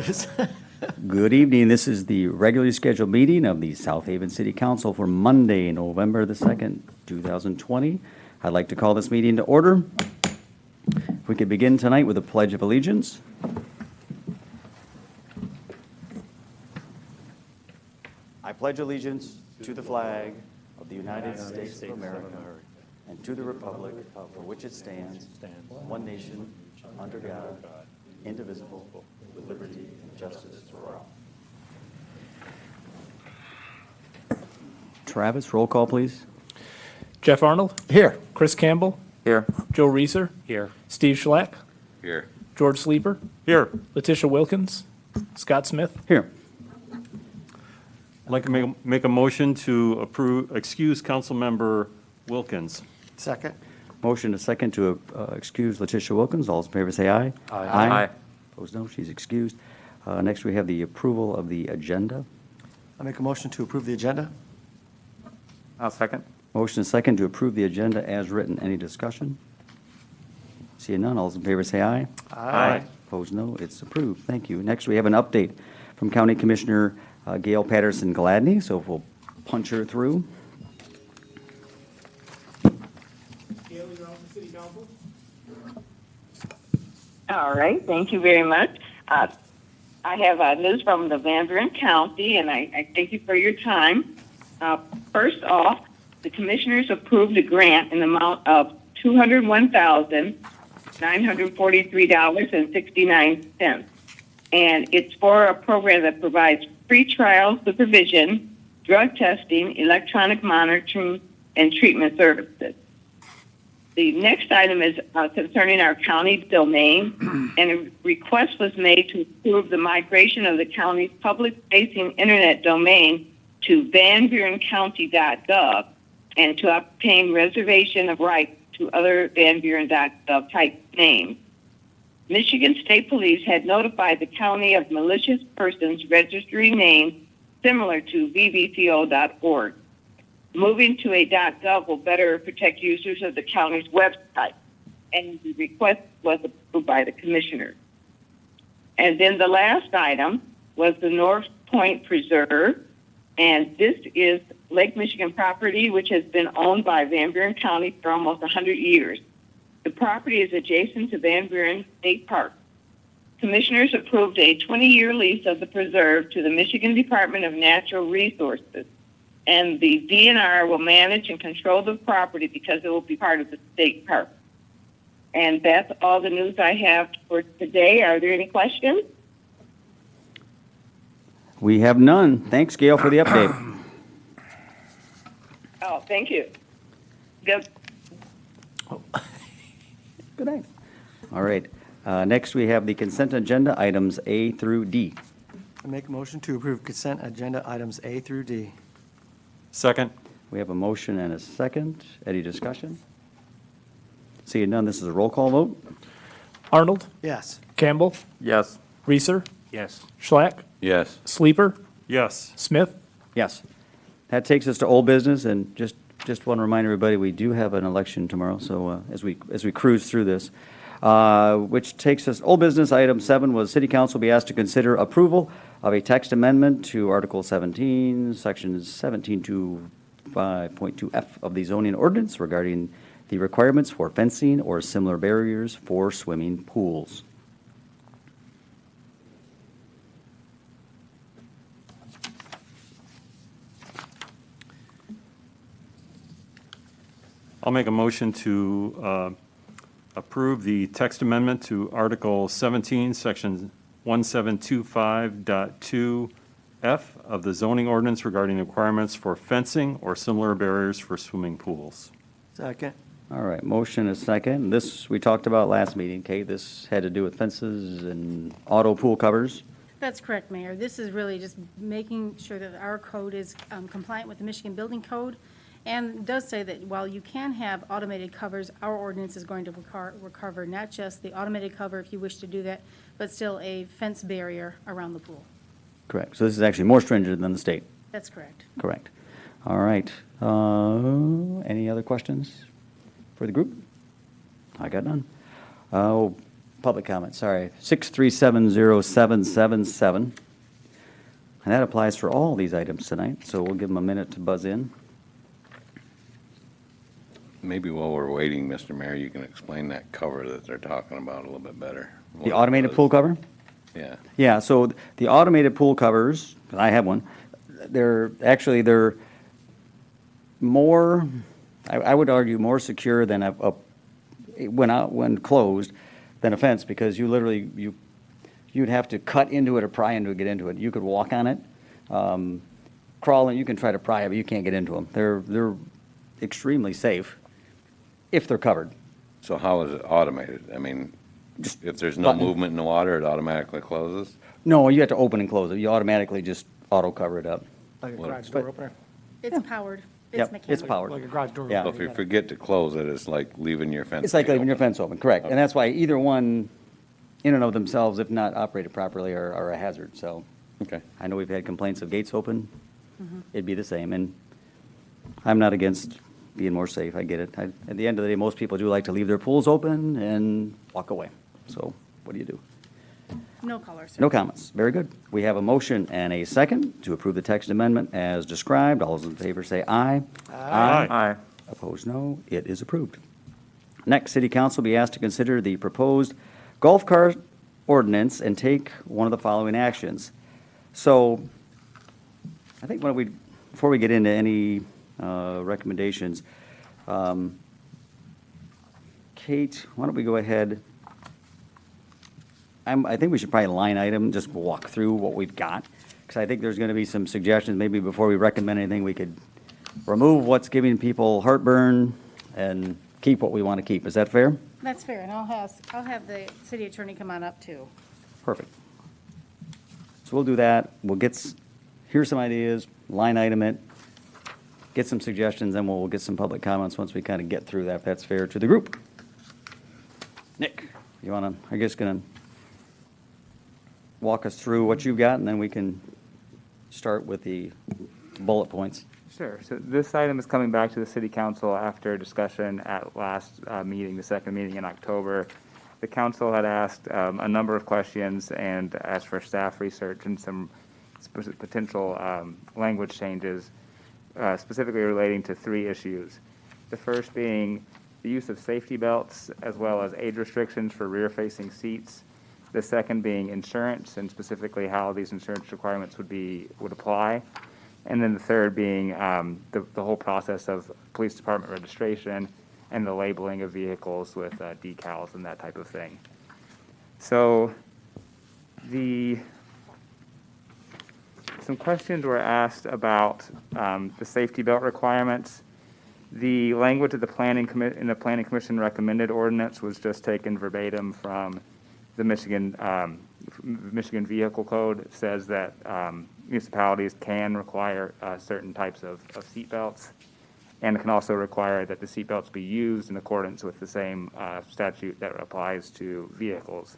this. Good evening. This is the regularly scheduled meeting of the South Haven City Council for Monday, November the 2nd, 2020. I'd like to call this meeting to order. If we could begin tonight with a Pledge of Allegiance. I pledge allegiance to the flag of the United States of America and to the republic for which it stands, one nation, under God, indivisible, with liberty and justice for all. Travis, roll call, please. Jeff Arnold. Here. Chris Campbell. Here. Joe Reeser. Here. Steve Schlack. Here. George Sleeper. Here. Letitia Wilkins. Scott Smith. Here. I'd like to make a motion to excuse Councilmember Wilkins. Second. Motion to second to excuse Letitia Wilkins. All those in favor say aye. Aye. Opposed, no. She's excused. Next, we have the approval of the agenda. I'll make a motion to approve the agenda. I'll second. Motion to second to approve the agenda as written. Any discussion? Seeing none, all those in favor say aye. Aye. Opposed, no. It's approved. Thank you. Next, we have an update from County Commissioner Gail Patterson Gladney, so if we'll punch her through. Gail, you're on the City Council. All right, thank you very much. I have news from the Van Buren County, and I thank you for your time. First off, the commissioners approved a grant in the amount of $201,943.69, and it's for a program that provides free trial supervision, drug testing, electronic monitoring, and treatment services. The next item is concerning our county domain, and a request was made to approve the migration of the county's public-facing internet domain to vanburencounty.gov and to obtain reservation of rights to other vanburen.gov type names. Michigan State Police had notified the county of malicious persons registering names similar to vvco.org. Moving to a .gov will better protect users of the county's website, and the request was approved by the commissioner. And then the last item was the North Point Preserve, and this is Lake Michigan property which has been owned by Van Buren County for almost 100 years. The property is adjacent to Van Buren State Park. Commissioners approved a 20-year lease of the preserve to the Michigan Department of Natural Resources, and the DNR will manage and control the property because it will be part of the state park. And that's all the news I have for today. Are there any questions? We have none. Thanks, Gail, for the update. Oh, thank you. Good. Good night. All right. Next, we have the consent agenda items A through D. I make a motion to approve consent agenda items A through D. Second. We have a motion and a second. Any discussion? Seeing none, this is a roll call vote. Arnold. Yes. Campbell. Yes. Reeser. Yes. Schlack. Yes. Sleeper. Yes. Smith. Yes. That takes us to old business, and just want to remind everybody, we do have an election tomorrow, so as we cruise through this, which takes us, old business item 7 was City Council be asked to consider approval of a text amendment to Article 17, Sections 1725.2F of the zoning ordinance regarding the requirements for fencing or similar barriers for swimming pools. I'll make a motion to approve the text amendment to Article 17, Section 1725.2F of the zoning ordinance regarding requirements for fencing or similar barriers for swimming pools. Second. All right, motion is second. This we talked about last meeting, Kate. This had to do with fences and auto pool covers. That's correct, Mayor. This is really just making sure that our code is compliant with the Michigan Building Code, and it does say that while you can have automated covers, our ordinance is going to recover not just the automated cover if you wish to do that, but still a fence barrier around the pool. Correct. So this is actually more stringent than the state. That's correct. Correct. All right. Any other questions for the group? I got none. public comment, sorry, 6370777. And that applies for all these items tonight, so we'll give them a minute to buzz in. Maybe while we're waiting, Mr. Mayor, you can explain that cover that they're talking about a little bit better. The automated pool cover? Yeah. Yeah, so the automated pool covers, and I have one, they're more, I would argue, more secure than when closed, than a fence, because you literally, you'd have to cut into it or pry into it to get into it. You could walk on it, crawl in, you can try to pry it, but you can't get into them. They're extremely safe if they're covered. So how is it automated? I mean, if there's no button. movement in the water, it automatically closes? No, you have to open and close it. You automatically just auto cover it up. Like a Well, garage but- door opener? It's powered. It's Yep, mechanical. it's powered. Like a garage door Yeah. So opener. if you forget to close it, it's like leaving your fence. It's like gate leaving your open. fence open, correct. And that's why either one, in and of themselves, if not operated properly, are a hazard. So Okay. I know we've had complaints of gates open. It'd be the same. And I'm not against being more safe. I get it. At the end of the day, most people do like to leave their pools open and walk away. So what do you do? No color, sir. No comments. Very good. We have a motion and a second to approve the text amendment as described. All those in favor say aye. Aye. Opposed, no. It is approved. Next, City Council be asked to consider the proposed golf cart ordinance and take one of the following actions. So, I think before we get into any recommendations, Kate, why don't we go ahead? I think we should probably line item, just walk through what we've got, because I think there's going to be some suggestions, maybe before we recommend anything, we could remove what's giving people heartburn and keep what we want to keep. Is that fair? That's fair, and I'll have the city attorney come on up, too. Perfect. So we'll do that. We'll here's some ideas, line item it, get some suggestions, then we'll get some public comments once we kind of get through that, if that's fair to the group. Nick, you want to, I guess, going to walk us through what you've got, and then we can start with the bullet points. Sure. So this item is coming back to the city council after discussion at last meeting, the second meeting in October. The council had asked a number of questions and asked for staff research and some potential language changes, specifically relating to 3 issues. The first being the use of safety belts as well as age restrictions for rear-facing seats. The second being insurance, and specifically how these insurance requirements would apply. And then the third being the whole process of police department registration and the labeling of vehicles with decals and that type of thing. So some questions were asked about the safety belt requirements. The language of the planning commission recommended ordinance was just taken verbatim from the Michigan Vehicle Code. It says that municipalities can require certain types of seat belts, and it can also require that the seat belts be used in accordance with the same statute that applies to vehicles.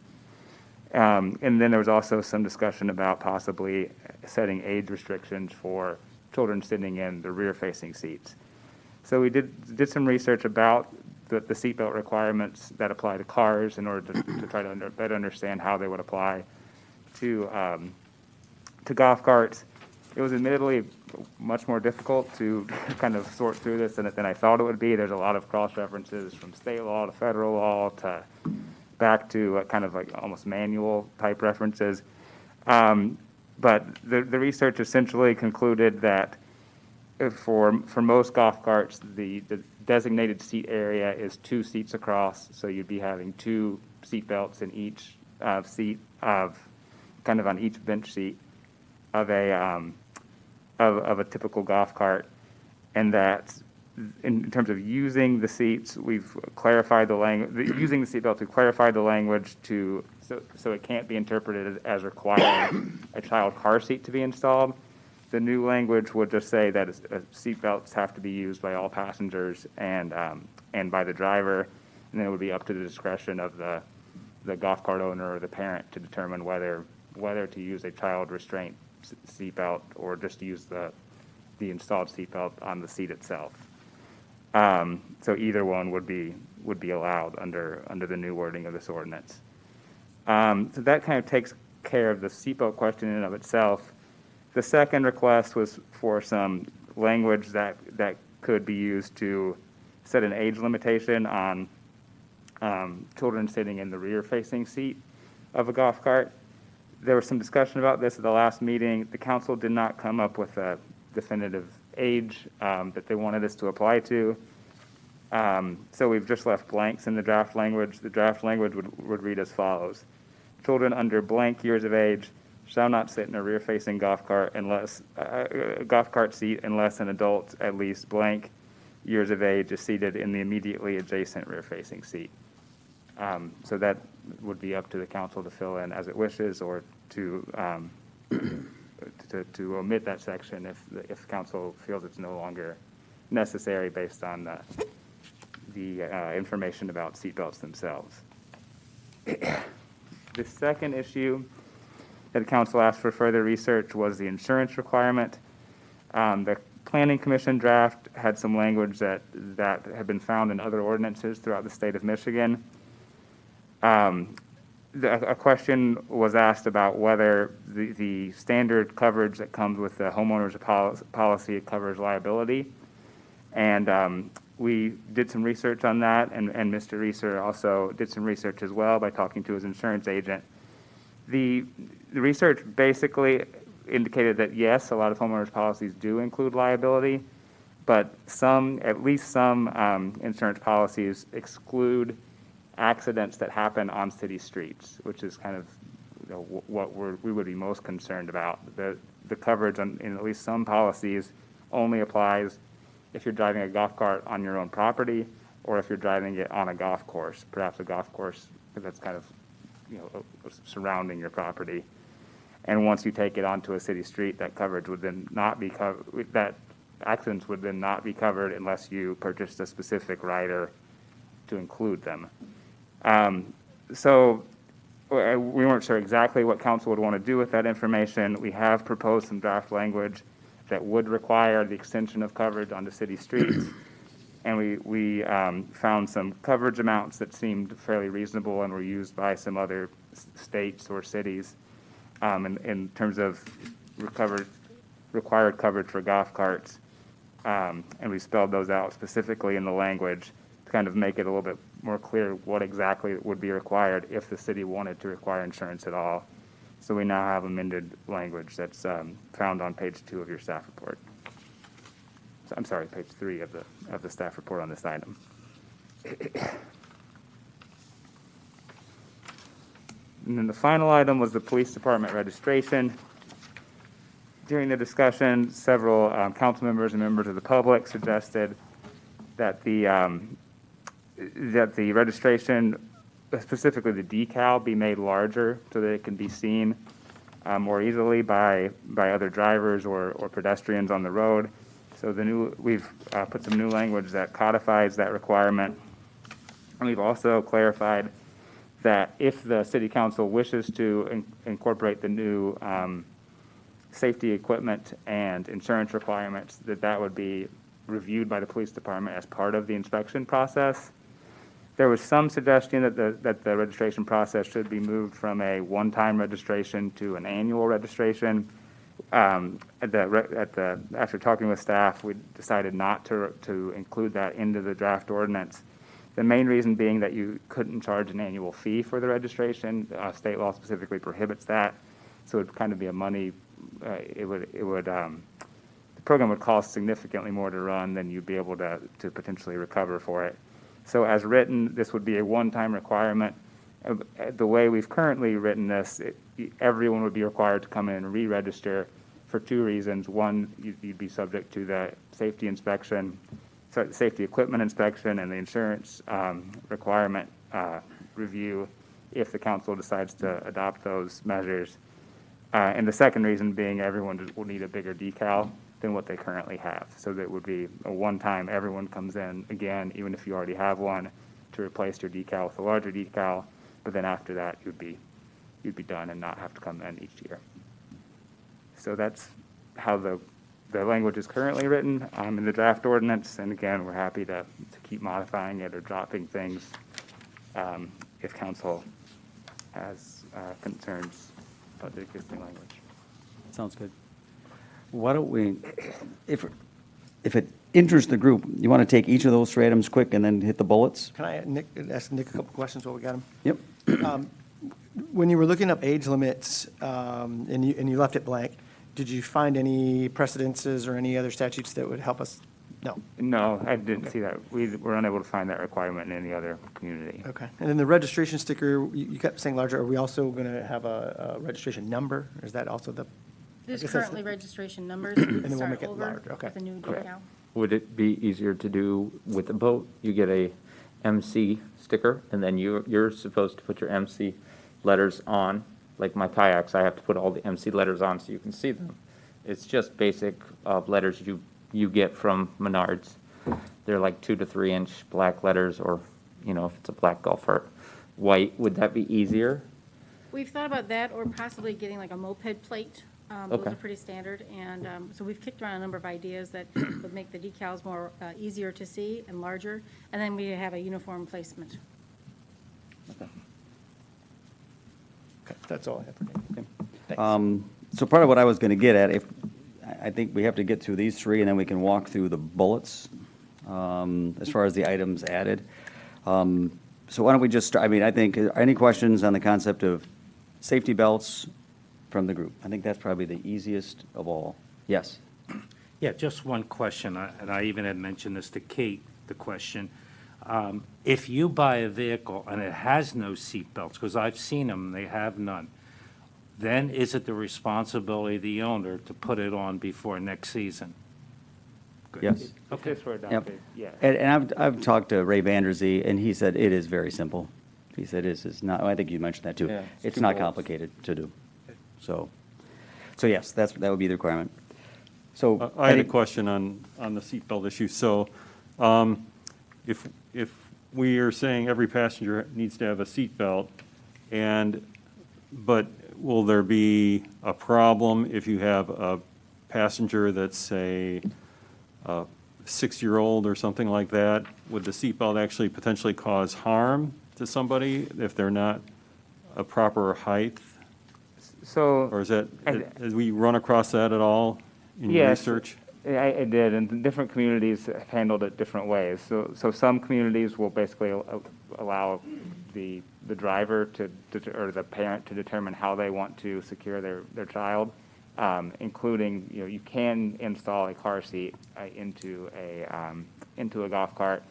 And then there was also some discussion about possibly setting age restrictions for children sitting in the rear-facing seats. So we did some research about the seatbelt requirements that apply to cars in order to try to better understand how they would apply to golf carts. It was admittedly much more difficult to kind of sort through this than I thought it would be. There's a lot of cross-references from state law to federal law to back to kind of like almost manual type references. But the research essentially concluded that for most golf carts, the designated seat area is 2 seats across, so you'd be having 2 seat belts in each seat of kind of on each bench seat of a typical golf cart, and that in terms of using the seats, we've clarified the language. Using the seat belt, we've clarified the language so it can't be interpreted as requiring a child car seat to be installed. The new language would just say that seat belts have to be used by all passengers and by the driver, and then it would be up to the discretion of the golf cart owner or the parent to determine whether to use a child restraint seat belt or just use the installed seat belt on the seat itself. So either one would be allowed under the new wording of this ordinance. So that kind of takes care of the seatbelt question in and of itself. The second request was for some language that could be used to set an age limitation on children sitting in the rear-facing seat of a golf cart. There was some discussion about this at the last meeting. The council did not come up with a definitive age that they wanted us to apply to. So we've just left blanks in the draft language. The draft language would read as follows. Children under blank years of age shall not sit in a rear-facing golf cart seat unless an adult at least blank years of age is seated in the immediately adjacent rear-facing seat. So that would be up to the council to fill in as it wishes, or to omit that section if council feels it's no longer necessary based on the information about seatbelts themselves. The second issue that council asked for further research was the insurance requirement. The Planning Commission draft had some language that had been found in other ordinances throughout the state of Michigan. A question was asked about whether the standard coverage that comes with the homeowner's policy covers liability. And we did some research on that, and Mr. Reeser also did some research as well by talking to his insurance agent. The research basically indicated that yes, a lot of homeowners policies do include liability, but at least some insurance policies exclude accidents that happen on city streets, which is kind of what we would be most concerned about. The coverage in at least some policies only applies if you're driving a golf cart on your own property, or if you're driving it on a golf course, perhaps a golf course that's kind of surrounding your property. And once you take it onto a city street, that coverage would then not be covered. That accidents would then not be covered unless you purchased a specific rider to include them. So we weren't sure exactly what council would want to do with that information. We have proposed some draft language that would require the extension of coverage onto city streets. And we found some coverage amounts that seemed fairly reasonable and were used by some other states or cities in terms of required coverage for golf carts. And we spelled those out specifically in the language to kind of make it a little bit more clear what exactly would be required if the city wanted to require insurance at all. So we now have amended language that's found on page 2 of your staff report. So, I'm sorry, page 3 of the staff report on this item. And then the final item was the police department registration. During the discussion, several council members and members of the public suggested that the registration, specifically the decal, be made larger so that it can be seen more easily by other drivers or pedestrians on the road. So we've put some new language that codifies that requirement. And we've also clarified that if the city council wishes to incorporate the new safety equipment and insurance requirements, that would be reviewed by the police department as part of the inspection process. There was some suggestion that the registration process should be moved from a one-time registration to an annual registration. After talking with staff, we decided not to include that into the draft ordinance. The main reason being that you couldn't charge an annual fee for the registration. State law specifically prohibits that, so it would kind of be a money. The program would cost significantly more to run than you'd be able to potentially recover for it. So as written, this would be a one-time requirement. The way we've currently written this, everyone would be required to come in and re-register for 2 reasons. One, you'd be subject to the safety equipment inspection and the insurance requirement review if the council decides to adopt those measures. And the second reason being everyone will need a bigger decal than what they currently have. So that would be a one-time, everyone comes in again, even if you already have one, to replace your decal with a larger decal, but then after that you'd be done and not have to come in each year. So that's how the language is currently written in the draft ordinance, and again, we're happy to keep modifying it or dropping things if council has concerns about the existing language. Sounds good. Why don't we, if it interests the group, you want to take each of those three items quick and then hit the bullets? Can I, ask Nick a couple questions while we got him? Yep. When you were looking up age limits, and you left it blank, did you find any precedences or any other statutes that would help us? No. No, I didn't see that. We were unable to find that requirement in any other community. Okay. And then the registration sticker, you kept saying larger. Are we also going to have a registration number? Or is that also the? There's guess that's currently the- registration numbers. then we'll Start make it over larger, okay. With a new Correct. decal. Would it be easier to do with a boat? You get a MC sticker, and then you're supposed to put your MC letters on. Like my kayaks, I have to put all the MC letters on so you can see them. It's just basic letters you get from Menards. They're like 2 to 3 inch black letters, or, you know, if it's a black golf cart, white. Would that be easier? We've thought about that, or possibly getting like a moped plate. Those Okay. are pretty standard, and so we've kicked around a number of ideas that would make the decals more easier to see and larger, and then we have a uniform placement. Okay, that's all I have for Nick. Thanks. So part of what I was going to get at, I think we have to get through these three, and then we can walk through the bullets as far as the items added. So why don't we just start, I mean, I think, any questions on the concept of safety belts from the group? I think that's probably the easiest of all. Yes? Yeah, just one question, and I even had mentioned this to Kate, the question. If you buy a vehicle and it has no seat belts, because I've seen them, they have none, then is it the responsibility of the owner to put it on before next season? Good. Yes. If this were Yep. adopted, yes. And I've talked to Ray Vanderzee, and he said it is very simple. He said it's not, I think you mentioned that too. Yeah, it's It's two not bolts. complicated to do. So yes, that would be the requirement. So. I had a any- question on the seatbelt issue. So if we are saying every passenger needs to have a seatbelt, but will there be a problem if you have a passenger that's, say, a 6-year-old or something like that? Would the seatbelt actually potentially cause harm to somebody if they're not a proper height? So. Or is that, I- have we run across that at all in your Yes. research? I did, and different communities have handled it different ways. So some communities will basically allow the driver to, or the parent to determine how they want to secure their child, including, you know, you can install a car seat into a golf cart.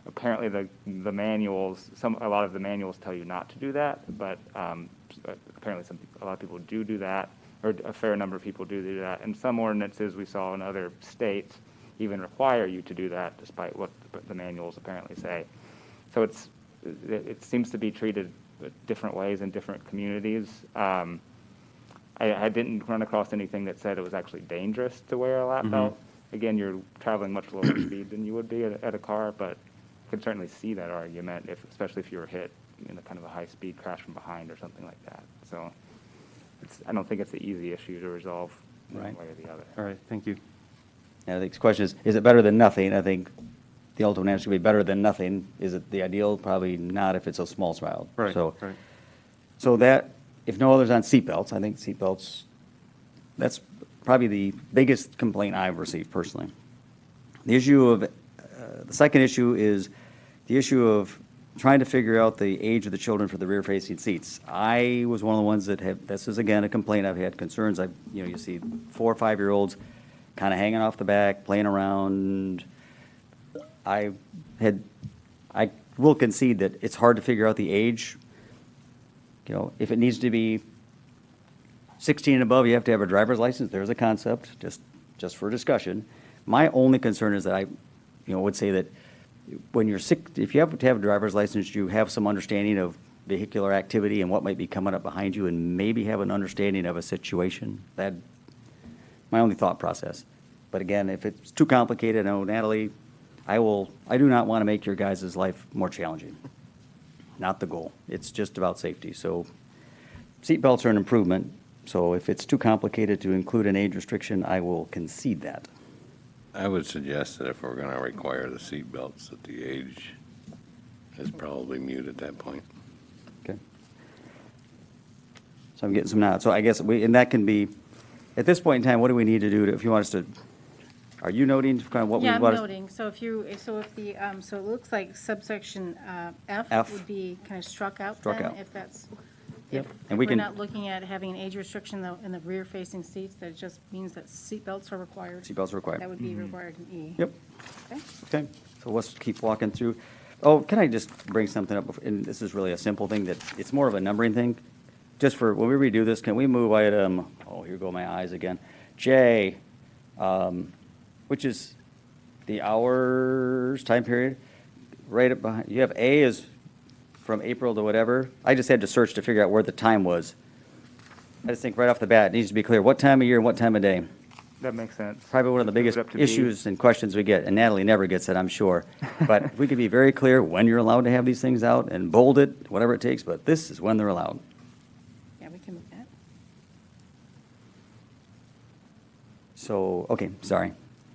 Apparently, the manuals, a lot of the manuals tell you not to do that, but apparently a lot of people do that, or a fair number of people do that. And some ordinances we saw in other states even require you to do that, despite what the manuals apparently say. So it seems to be treated different ways in different communities. I didn't run across anything that said it was actually dangerous to wear a lap belt. Again, you're traveling much lower speed than you would be at a car, but I can certainly see that argument, especially if you were hit in a kind of a high-speed crash from behind or something like that. So I don't think it's an easy issue to resolve one Right. way or the other. All right, thank you. And I think the question is it better than nothing? I think the ultimate answer would be better than nothing. Is it the ideal? Probably not if it's a small child. Right, So, right. so that, if no others on seatbelts, I think seatbelts, that's probably the biggest complaint I've received personally. The issue of, the second issue is the issue of trying to figure out the age of the children for the rear-facing seats. I was one of the ones that have, this is again a complaint I've had, concerns. You see 4 or 5-year-olds kind of hanging off the back, playing around. I will concede that it's hard to figure out the age. You know, if it needs to be 16 and above, you have to have a driver's license. There's a concept, just for discussion. My only concern is that I would say that when you're if you have to have a driver's license, you have some understanding of vehicular activity and what might be coming up behind you, and maybe have an understanding of a situation. That my only thought process. But again, if it's too complicated, I know, Natalie, I do not want to make your guys' life more challenging. Not the goal. It's just about safety. So seatbelts are an improvement. So if it's too complicated to include an age restriction, I will concede that. I would suggest that if we're going to require the seat belts, that the age is probably mute at that point. Okay. So I'm getting some nods. So I guess and that can be, at this point in time, what do we need to do if you want us to, are you noting kind of what we Yeah, I'm want us? noting, so if the, so it looks like subsection F F. would be kind of struck out Struck then, out. if that's, Yep. if And we we're can- not looking at having an age restriction in the rear-facing seats, that just means that seatbelts are required. Seatbelts are required. That would be required in E. Yep. Okay. Okay, so let's keep walking through. Oh, can I just bring something up? And this is really a simple thing that, it's more of a numbering thing. Just for, when we redo this, can we move item, oh, here go my eyes again. J, which is the hours, time period, right up behind, you have A is from April to whatever. I just had to search to figure out where the time was. I just think right off the bat, it needs to be clear, what time of year and what time of day? That makes sense. Probably one of the Move it biggest up to B. issues and questions we get, and Natalie never gets it, I'm sure. But if we could be very clear when you're allowed to have these things out and bold it, whatever it takes, but this is when they're allowed. Yeah, we can move that. So, okay, sorry.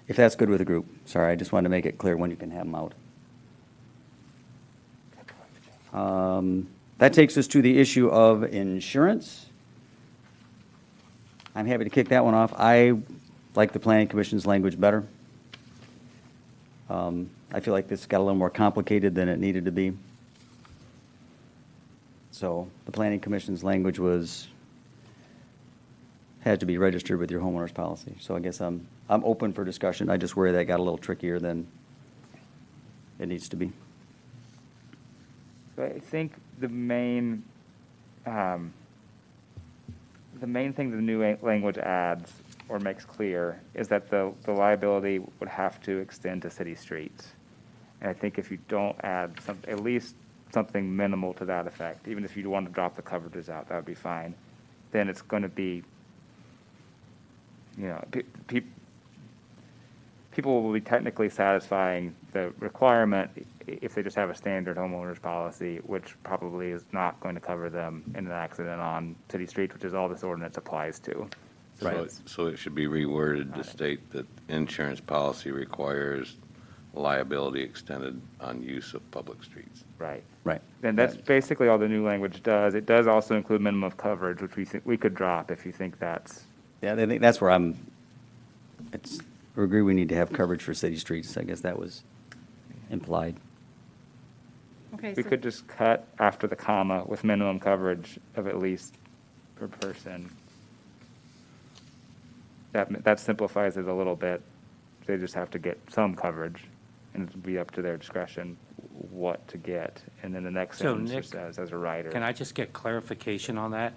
If that's good with the group, sorry, I just wanted to make it clear when you can have them out. That takes us to the issue of insurance. I'm happy to kick that one off. I like the planning commission's language better. I feel like this got a little more complicated than it needed to be. So the planning commission's language had to be registered with your homeowner's policy. So I guess I'm open for discussion. I just worry that got a little trickier than it needs to be. So I think the main thing the new language adds or makes clear is that the liability would have to extend to city streets. And I think if you don't add at least something minimal to that effect, even if you want to drop the coverages out, that would be fine, then it's going to be, you know, people will be technically satisfying the requirement if they just have a standard homeowner's policy, which probably is not going to cover them in an accident on city streets, which is all this ordinance applies to. So it should be reworded to state that insurance policy requires liability extended on use of public streets. Right. Right. And that's basically all the new language does. It does also include minimum of coverage, which we think we could drop if you think that's, Yeah, I think that's where I agree we need to have coverage for city streets. I guess that was implied. Okay, we so could just cut after the comma with minimum coverage of at least per person. That simplifies it a little bit. They just have to get some coverage, and it'd be up to their discretion what to get. And then the next So, sentence Nick, just says, as a rider. Can I just get clarification on that?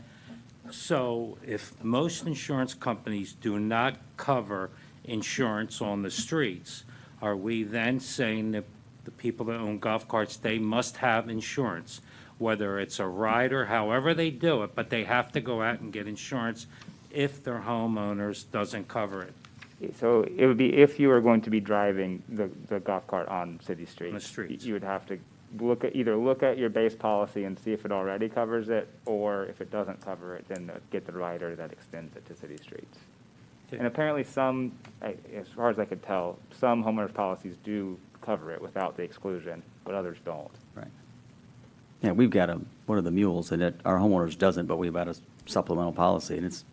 So if most insurance companies do not cover insurance on the streets, are we then saying that the people that own golf carts, they must have insurance? Whether it's a rider, however they do it, but they have to go out and get insurance if their homeowners doesn't cover it. So it would be if you are going to be driving the golf cart on city streets. On the streets. You would have to either look at your base policy and see if it already covers it, or if it doesn't cover it, then get the rider that extends it to city streets. And apparently some, as far as I could tell, some homeowners policies do cover it without the exclusion, but others don't. Right. Yeah, we've got one of the mules, and our homeowners doesn't, but we've got a supplemental policy, and it's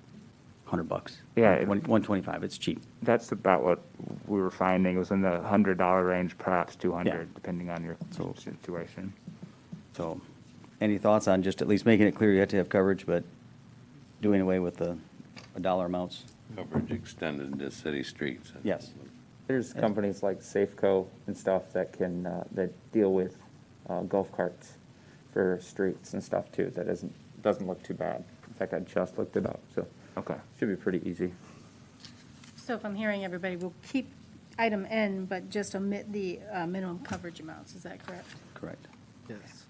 $100. Yeah. $125, it's cheap. That's about what we were finding. It was in the $100 range, perhaps 200, Yeah. depending on your So- situation. So, any thoughts on just at least making it clear you have to have coverage, but doing away with the dollar amounts? Coverage extended to city streets. Yes. There's companies like Safeco and stuff that can, that deal with golf carts for streets and stuff too. That doesn't look too bad. In fact, I just looked it up, so Okay. should be pretty easy. So if I'm hearing everybody, we'll keep item N, but just omit the minimum coverage amounts, is that correct? Correct. Yes.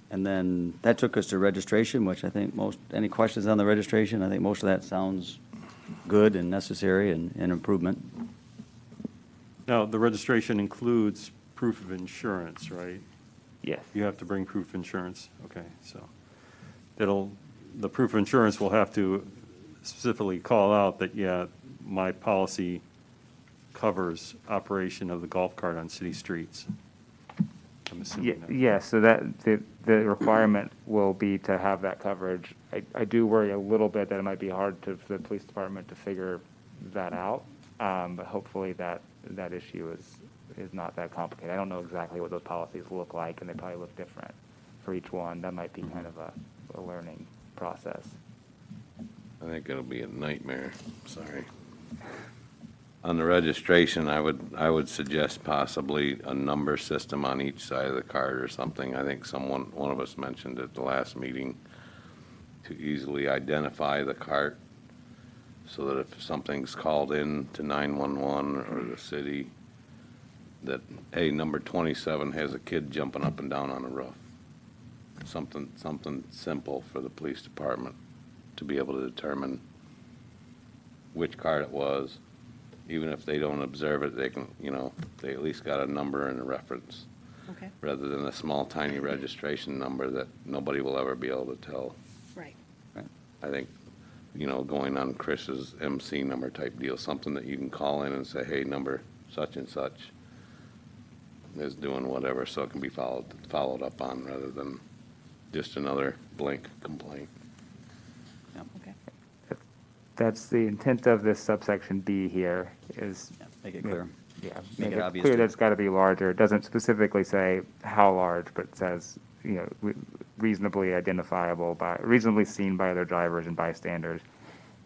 And then that took us to registration, which I think any questions on the registration? I think most of that sounds good and necessary and improvement. Now, the registration includes proof of insurance, right? Yes. You have to bring proof of insurance, okay, so the proof of insurance will have to specifically call out that, yeah, my policy covers operation of the golf cart on city streets. I'm assuming. that. Yes, so that, the requirement will be to have that coverage. I do worry a little bit that it might be hard for the police department to figure that out, but hopefully that issue is not that complicated. I don't know exactly what those policies look like, and they probably look different for each one. That might be kind of a learning process. I think it'll be a nightmare, sorry. On the registration, I would suggest possibly a number system on each side of the card or something. I think one of us mentioned at the last meeting to easily identify the cart so that if something's called in to 911 or the city, that, hey, number 27 has a kid jumping up and down on a roof. Something simple for the police department to be able to determine which cart it was. Even if they don't observe it, they can, they at least got a number and a reference, Okay, rather than a small, tiny registration number that nobody will ever be able to tell. right. I think, going on Chris's MC number type deal, something that you can call in and say, hey, number such and such is doing whatever, so it can be followed up on, rather than just another blank complaint. Okay. That's the intent of this subsection B here is. Yeah, make it clear. Yeah, Make make it it obvious clear to- that it's got to be larger. It doesn't specifically say how large, but it says, reasonably identifiable reasonably seen by other drivers and bystanders.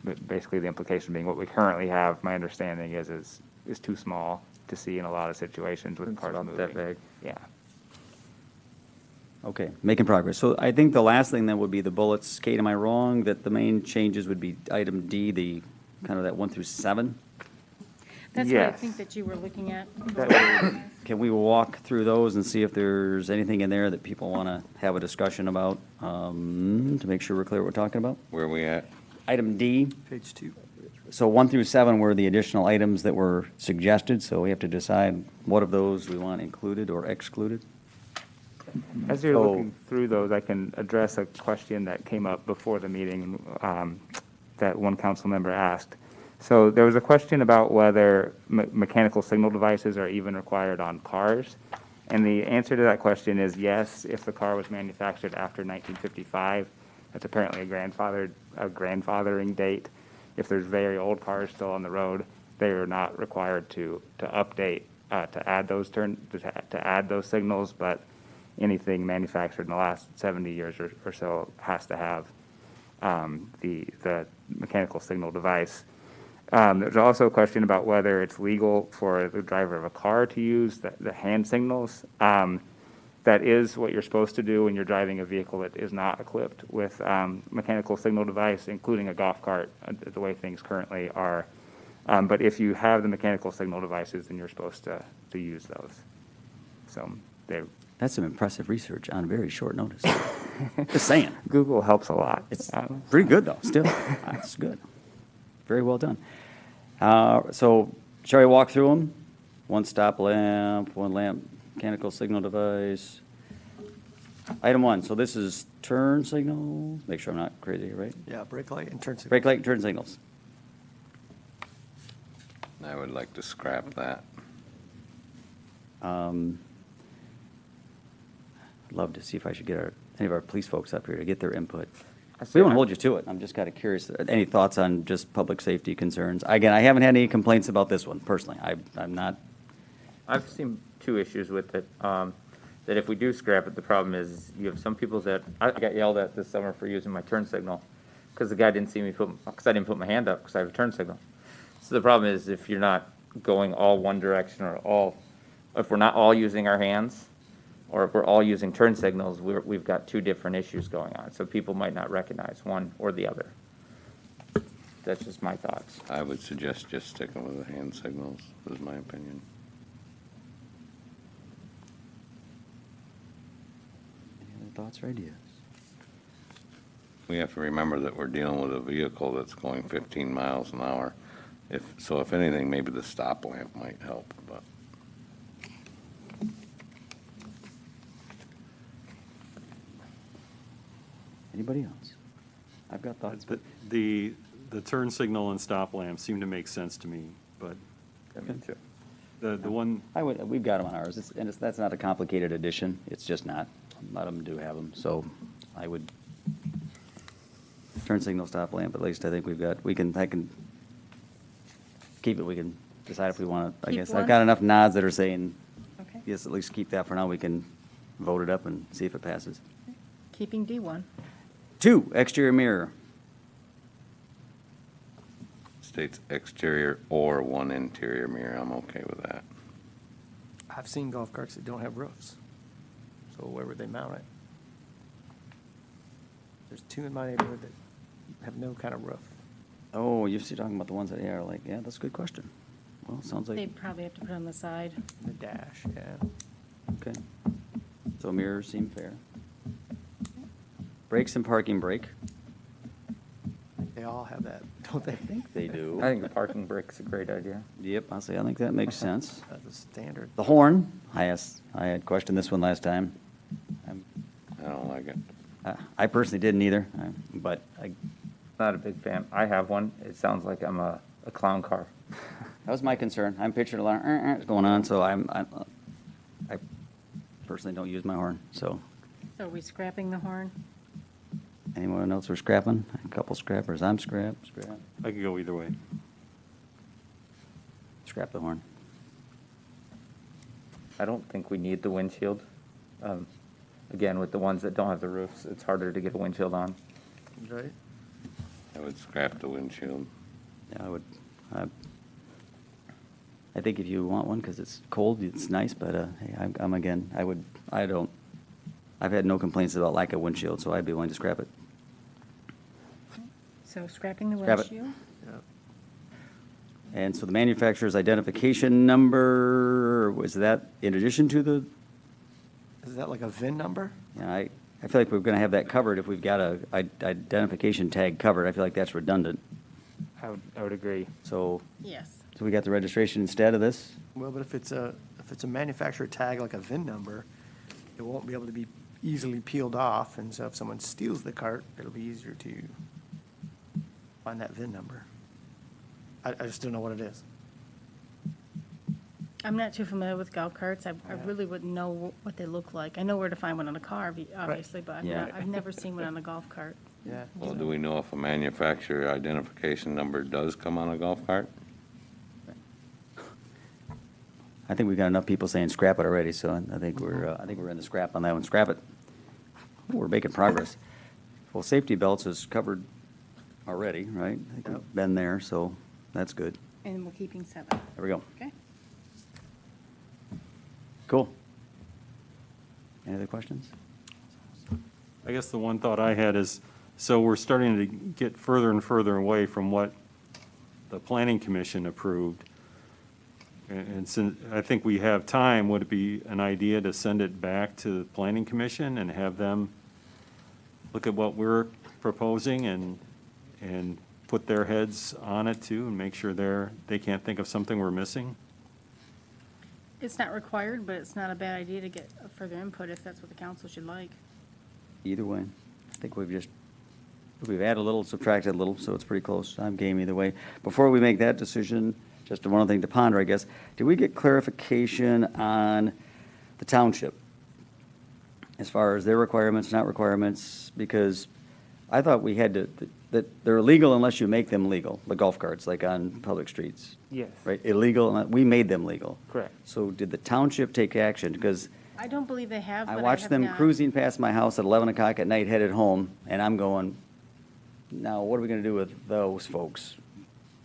But basically, the implication being what we currently have, my understanding is too small to see in a lot of situations with It's cars about moving. that big. Yeah. Okay, making progress. So I think the last thing then would be the bullets. Kate, am I wrong that the main changes would be item D, the kind of that 1 through 7? That's what I Yes. think that you were looking at. Can we walk through those and see if there's anything in there that people want to have a discussion about, to make sure we're clear what we're talking about? Where are we at? Item D, Page 2. so 1 through 7 were the additional items that were suggested, so we have to decide what of those we want included or excluded. As you're So- looking through those, I can address a question that came up before the meeting that one council member asked. So there was a question about whether mechanical signal devices are even required on cars. And the answer to that question is yes, if the car was manufactured after 1955. That's apparently a grandfathering date. If there's very old cars still on the road, they are not required to update, to add those signals, but anything manufactured in the last 70 years or so has to have the mechanical signal device. There's also a question about whether it's legal for the driver of a car to use the hand signals. That is what you're supposed to do when you're driving a vehicle that is not equipped with mechanical signal device, including a golf cart, the way things currently are. But if you have the mechanical signal devices, then you're supposed to use those. So That's some impressive research on very short notice. Just saying. Google helps a lot. It's pretty good, though, still. That's good. Very well done. So shall we walk through them? One stop lamp, one lamp, mechanical signal device. Item 1, so this is turn signals. Make sure I'm not crazy, right? Yeah, brake light and turn signal. Brake light and turn signals. I would like to scrap that. I'd love to see if I should get any of our police folks up here to get their input. I We see. won't hold you to it. I'm just kind of curious. Any thoughts on just public safety concerns? Again, I haven't had any complaints about this one personally. I'm not, I've seen two issues with it. That if we do scrap it, the problem is you have some people that, I got yelled at this summer for using my turn signal because the guy didn't see me because I didn't put my hand up because I have a turn signal. So the problem is if you're not going all one direction if we're not all using our hands, or if we're all using turn signals, we've got two different issues going on. So people might not recognize one or the other. That's just my thoughts. I would suggest just sticking with the hand signals, is my opinion. any other thoughts or ideas? We have to remember that we're dealing with a vehicle that's going 15 miles an hour. If anything, maybe the stop lamp might help, but. Anybody else? I've got thoughts. But the turn signal and stop lamp seem to make sense to me, but The one, We've got them on ours, that's not a complicated addition, it's just not. A lot of them do have them, so I would turn signal, stop lamp, at least I think I can keep it, we can decide if we want to, I Keep guess. one? I've got enough nods that are saying, Okay. yes, at least keep that for now, we can vote it up and see if it passes. Keeping D1. 2, exterior mirror. States exterior or one interior mirror, I'm okay with that. I've seen golf carts that don't have roofs, so where would they mount it? There's 2 in my neighborhood that have no kind of roof. Oh, you're still talking about the ones that are like, yeah, that's a good question. Well, it sounds like, They probably have to put it on the side. The dash, yeah. okay. So mirrors seem fair. Brakes and parking brake. They all have that, don't they? They do. I think the parking brake's a great idea. Yep, I think that makes sense. That's a standard. The horn, I had questioned this one last time. I don't like it. I personally didn't either, but Not a big fan. I have one. It sounds like I'm a clown car. that was my concern. I'm picturing a lot of going on, so I personally don't use my horn, so. So are we scrapping the horn? Anyone else we're scrapping? A couple scrappers. I'm scrap. I could go either way. Scrap the horn. I don't think we need the windshield. Again, with the ones that don't have the roofs, it's harder to get a windshield on. Right? I would scrap the windshield. Yeah, I would. I think if you want one, because it's cold, it's nice, but hey, I've had no complaints about lack of windshield, so I'd be willing to scrap it. So scrapping the Scrap it. windshield? Yep. And so the manufacturer's identification number, was that in addition to the, Is that like a VIN number? I feel like we're going to have that covered if we've got a identification tag covered. I feel like that's redundant. I would agree. So Yes. we got the registration instead of this? Well, but if it's a manufacturer tag like a VIN number, it won't be able to be easily peeled off, and so if someone steals the cart, it'll be easier to find that VIN number. I just don't know what it is. I'm not too familiar with golf carts. I really wouldn't know what they look like. I know where to find one on a car, obviously, but Yeah. I've never seen one on a golf cart. Yeah. Well, do we know if a manufacturer identification number does come on a golf cart? I think we've got enough people saying scrap it already, so I think we're in the scrap on that one. Scrap it. Ooh, we're making progress. Well, safety belts is covered already, right? I think we've been there, so that's good. And we're keeping 7. There we go. Okay? Cool. Any other questions? I guess the one thought I had is, so we're starting to get further and further away from what the planning commission approved. And since I think we have time, would it be an idea to send it back to the planning commission and have them look at what we're proposing and put their heads on it too, and make sure they can't think of something we're missing? It's not required, but it's not a bad idea to get further input if that's what the council should like. Either way. I think we've added a little, subtracted a little, so it's pretty close. I'm game either way. Before we make that decision, just one other thing to ponder, I guess. Did we get clarification on the township as far as their requirements, not requirements? Because I thought we had to, that they're illegal unless you make them legal, the golf carts, like on public streets. Yes. Right? Illegal, we made them legal. Correct. So did the township take action? Because I don't believe they have, I but watched have them not. cruising past my house at 11 o'clock at night, headed home, and I'm going, now, what are we going to do with those folks?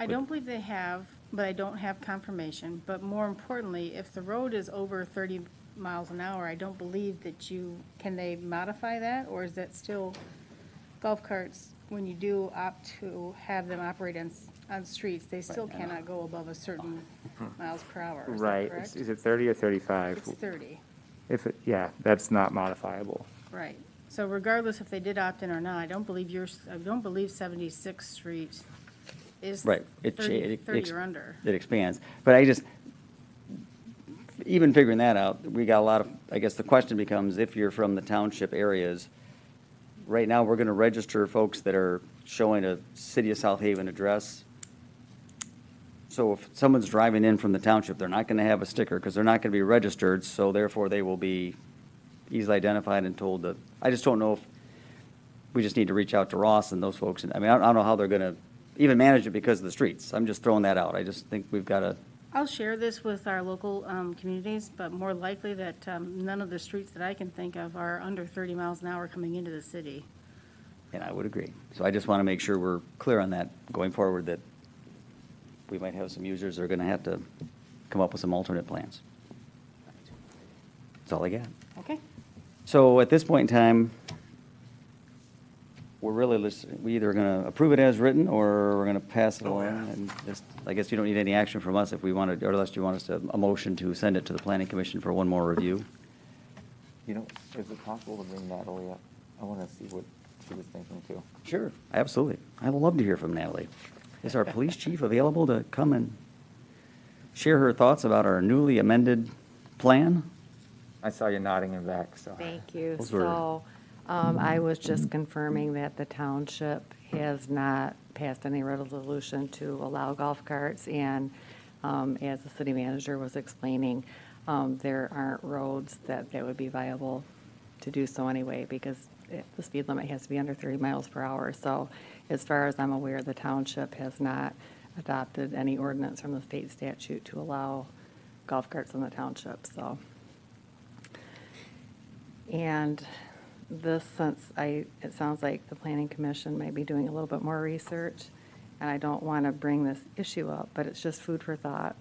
I don't believe they have, but I don't have confirmation. But more importantly, if the road is over 30 miles an hour, I don't believe that can they modify that? Or is that still golf carts, when you do opt to have them operate on streets, they still cannot go above a certain miles per hour, is that Right. correct? Is it 30 or 35? It's 30, Yeah, that's not modifiable. right. So regardless if they did opt in or not, I don't believe 76th Street is Right. 30 or under. It expands. But even figuring that out, we got a lot of, I guess the question becomes, if you're from the township areas, right now, we're going to register folks that are showing a City of South Haven address. So if someone's driving in from the township, they're not going to have a sticker because they're not going to be registered, so therefore they will be easily identified and told that, I just don't know if, we just need to reach out to Ross and those folks. And I mean, I don't know how they're going to even manage it because of the streets. I'm just throwing that out. I just think we've got to, I'll share this with our local communities, but more likely that none of the streets that I can think of are under 30 miles an hour coming into the city. and I would agree. So I just want to make sure we're clear on that going forward, that we might have some users that are going to have to come up with some alternate plans. That's all I got. Okay? So at this point in time, we're really, we either going to approve it as written, or we're going to pass it along, and just, I guess you don't need any action from us if we wanted, or unless you want us to, a motion to send it to the planning commission for one more review. You know, is it possible to bring Natalie up? I want to see what she was thinking too. Sure, absolutely. I would love to hear from Natalie. Is our police chief available to come and share her thoughts about our newly amended plan? I saw you nodding in back, so. Thank you. Those were- So, I was just confirming that the township has not passed any resolution to allow golf carts, and as the city manager was explaining, there aren't roads that would be viable to do so anyway, because the speed limit has to be under 30 miles per hour. So as far as I'm aware, the township has not adopted any ordinance from the state statute to allow golf carts in the township, so. And this, since it sounds like the planning commission may be doing a little bit more research, and I don't want to bring this issue up, but it's just food for thought,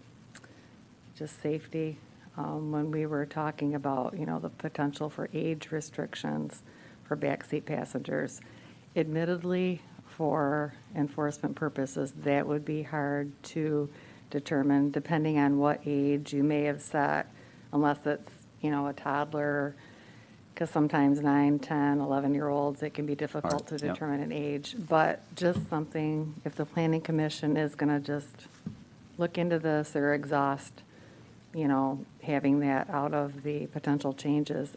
just safety. When we were talking about, the potential for age restrictions for backseat passengers, admittedly, for enforcement purposes, that would be hard to determine, depending on what age you may have set, unless it's, a toddler, because sometimes 9, 10, 11-year-olds, it can be difficult to Hard, yep. determine an age. But just something, if the planning commission is going to just look into this or exhaust, having that out of the potential changes.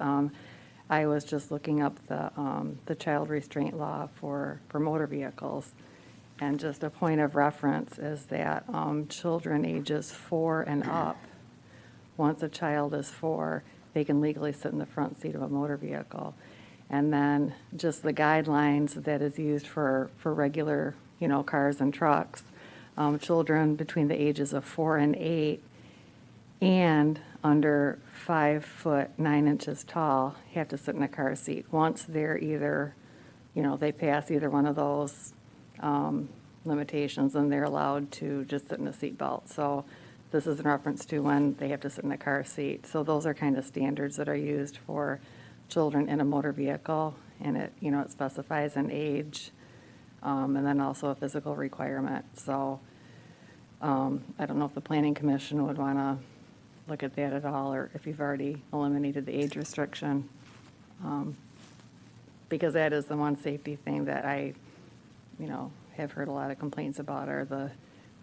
I was just looking up the child restraint law for motor vehicles. And just a point of reference is that children ages 4 and up, once a child is 4, they can legally sit in the front seat of a motor vehicle. And then just the guidelines that is used for regular, cars and trucks, children between the ages of 4 and 8 and under 5 foot 9 inches tall have to sit in a car seat. Once they're either, they pass either one of those limitations, and they're allowed to just sit in a seat belt. So this is in reference to when they have to sit in a car seat. So those are kind of standards that are used for children in a motor vehicle, and it, it specifies an age, and then also a physical requirement. So I don't know if the planning commission would want to look at that at all, or if you've already eliminated the age restriction. Because that is the one safety thing that I, have heard a lot of complaints about, are the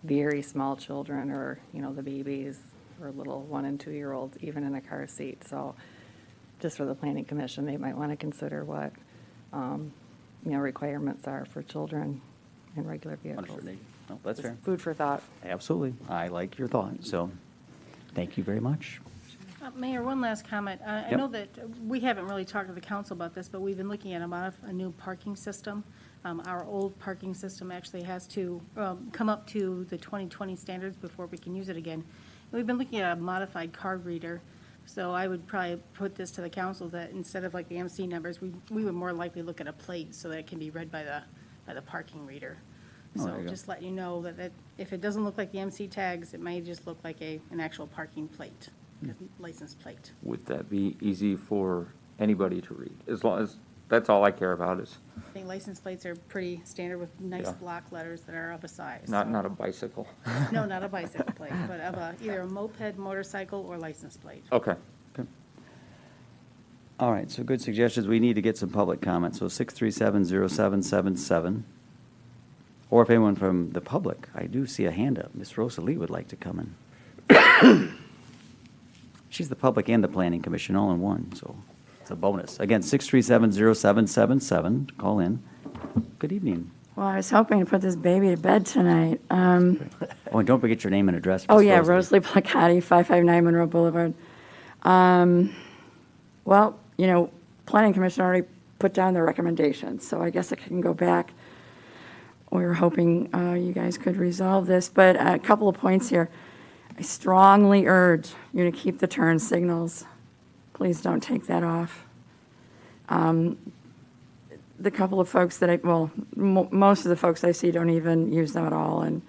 very small children, or, the babies, or little 1 and 2 year olds, even in a car seat. So just for the planning commission, they might want to consider what, requirements are for children in regular vehicles. Understood. No, that's fair. Food for thought. Absolutely. I like your thought, so thank you very much. Mayor, one last comment. I Yep. know that we haven't really talked to the council about this, but we've been looking at a new parking system. Our old parking system actually has to come up to the 2020 standards before we can use it again. And we've been looking at a modified card reader. So I would probably put this to the council that instead of like the MC numbers, we would more likely look at a plate so that it can be read by the parking reader. Oh, there So you go. just let you know that if it doesn't look like the MC tags, it may just look like an actual parking plate, license plate. Would that be easy for anybody to read? As long as, that's all I care about is I think license plates are pretty standard with nice Yeah. block letters that are of a size. not so- a bicycle. No, not a bicycle plate, but of either a moped, motorcycle, or license plate. Okay. All right, so good suggestions. We need to get some public comments. So 6370777. Or if anyone from the public, I do see a hand up. Miss Rosa Lee would like to come in. She's the public and the planning commission all in one, so it's a bonus. Again, 6370777, call in. Good evening. Well, I was hoping to put this baby to bed tonight. Oh, and don't forget your name and address. Oh, Ms. yeah, Rosalie. Rosalie Placati, 559 Monroe Boulevard. Well, Planning Commission already put down their recommendations, so I guess I can go back. We were hoping you guys could resolve this, but a couple of points here. I strongly urge you to keep the turn signals. Please don't take that off. The couple of folks that most of the folks I see don't even use them at all, and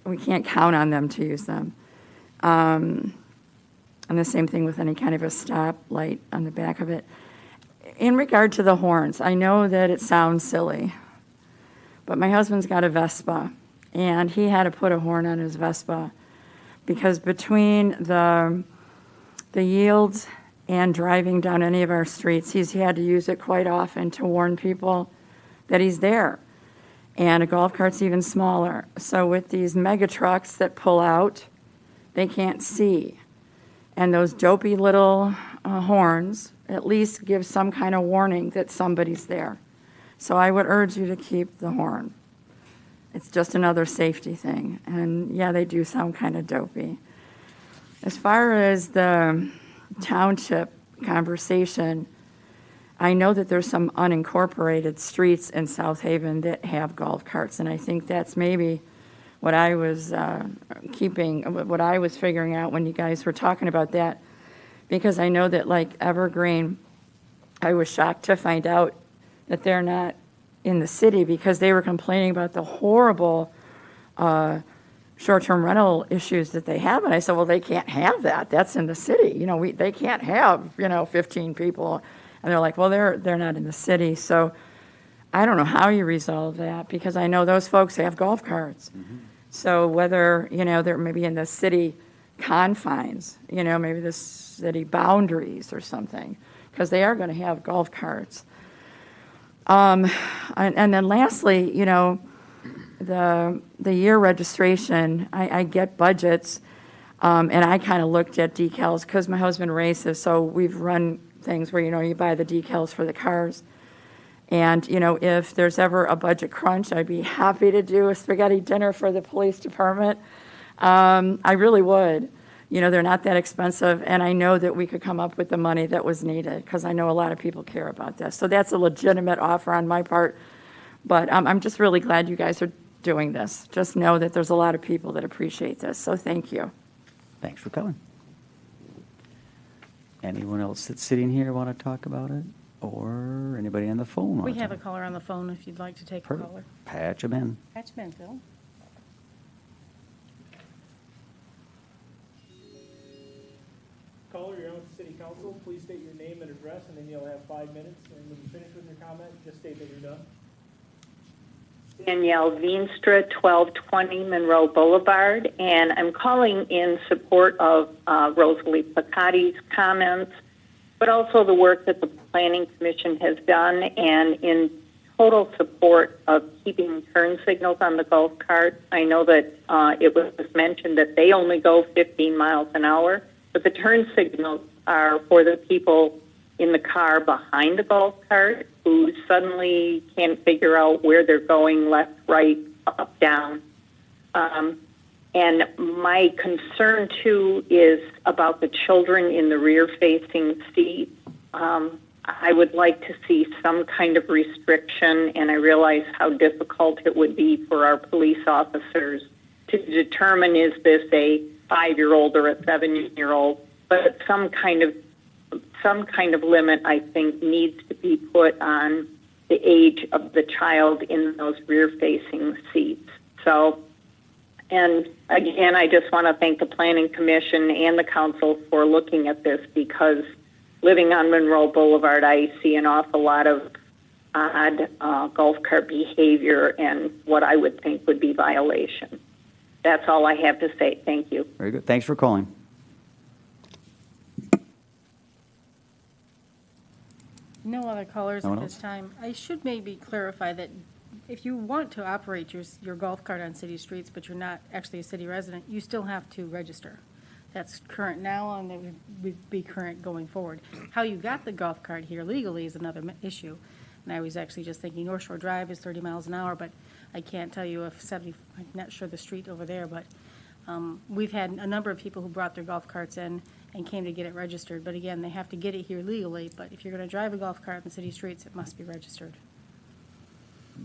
we can't count on them to use them. And the same thing with any kind of a stop light on the back of it. In regard to the horns, I know that it sounds silly, but my husband's got a Vespa, and he had to put a horn on his Vespa because between the yields and driving down any of our streets, he's had to use it quite often to warn people that he's there. And a golf cart's even smaller. So with these mega trucks that pull out, they can't see. And those dopey little horns at least give some kind of warning that somebody's there. So I would urge you to keep the horn. It's just another safety thing. And yeah, they do sound kind of dopey. As far as the township conversation, I know that there's some unincorporated streets in South Haven that have golf carts, and I think that's maybe what I was what I was figuring out when you guys were talking about that, because I know that like Evergreen, I was shocked to find out that they're not in the city because they were complaining about the horrible short-term rental issues that they have. And I said, well, they can't have that. That's in the city. They can't have, 15 people. And they're like, well, they're not in the city. So I don't know how you resolve that because I know those folks have golf carts. Mm-hmm. So whether, they're maybe in the city confines, maybe the city boundaries or something, because they are going to have golf carts. And then lastly, the year registration, I get budgets, and I kind of looked at decals because my husband races, so we've run things where, you buy the decals for the cars. And, if there's ever a budget crunch, I'd be happy to do a spaghetti dinner for the police department. I really would. They're not that expensive, and I know that we could come up with the money that was needed because I know a lot of people care about this. So that's a legitimate offer on my part. But I'm just really glad you guys are doing this. Just know that there's a lot of people that appreciate this. So thank you. Thanks for coming. Anyone else that's sitting here want to talk about it? Or anybody on the phone? We wanna have a talk? caller on the phone if you'd like to take a Perfect. caller. Patch 'em in. Patch them in, Phil. Caller, you're on with the city council. Please state your name and address, and then you'll have 5 minutes. And when you finish with your comment, just state that you're done. Danielle Veenstra, 1220 Monroe Boulevard, and I'm calling in support of Rosalie Placati's comments, but also the work that the Planning Commission has done, and in total support of keeping turn signals on the golf cart. I know that it was mentioned that they only go 15 miles an hour, but the turn signals are for the people in the car behind the golf cart who suddenly can't figure out where they're going, left, right, up, down. And my concern, too, is about the children in the rear-facing seat. I would like to see some kind of restriction, and I realize how difficult it would be for our police officers to determine is this a 5-year-old or a 7-year-old, but some kind of limit, I think, needs to be put on the age of the child in those rear-facing seats. So, and again, I just want to thank the Planning Commission and the Council for looking at this because living on Monroe Boulevard, I see an awful lot of odd golf cart behavior and what I would think would be violation. That's all I have to say. Thank you. Very good. Thanks for calling. No other callers No at one this else? time. I should maybe clarify that if you want to operate your golf cart on city streets, but you're not actually a city resident, you still have to register. That's current now, and it would be current going forward. How you got the golf cart here legally is another issue. And I was actually just thinking North Shore Drive is 30 miles an hour, but I can't tell you if 70, I'm not sure the street over there, but we've had a number of people who brought their golf carts in and came to get it registered. But again, they have to get it here legally, but if you're going to drive a golf cart on the city streets, it must be registered.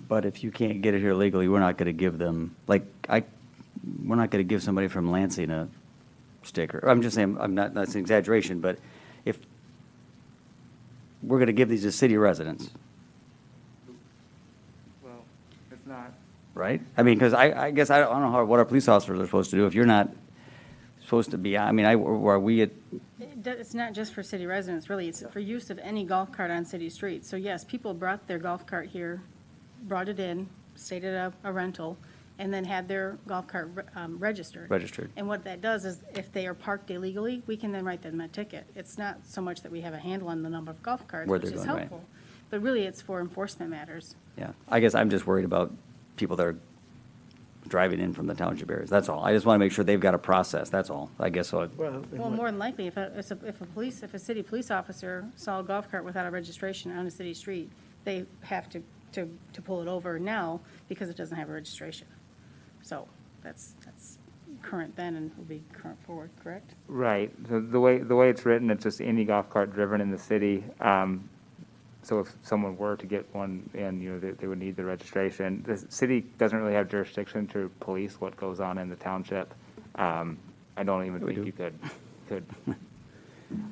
But if you can't get it here legally, we're not going to give them, we're not going to give somebody from Lansing a sticker. I'm just saying, that's an exaggeration, but if we're going to give these to city residents, Well, it's not. right? I mean, because I guess I don't know what our police officers are supposed to do if you're not supposed to be, are we at, It's not just for city residents, really. It's for use of any golf cart on city streets. So yes, people brought their golf cart here, brought it in, stayed at a rental, and then had their golf cart registered. Registered. And what that does is, if they are parked illegally, we can then write them a ticket. It's not so much that we have a handle on the number of golf carts, Where which they're is going, right. helpful. But really, it's for enforcement matters. yeah, I guess I'm just worried about people that are driving in from the township areas, that's all. I just want to make sure they've got a process, that's all, I guess. So Well, more than likely, if a city police officer saw a golf cart without a registration on a city street, they have to pull it over now because it doesn't have a registration. So that's current then and will be current forward, correct? Right. The way it's written, it's just any golf cart driven in the city. So if someone were to get one in, they would need the registration. The city doesn't really have jurisdiction to police what goes on in the township. I don't even think you could.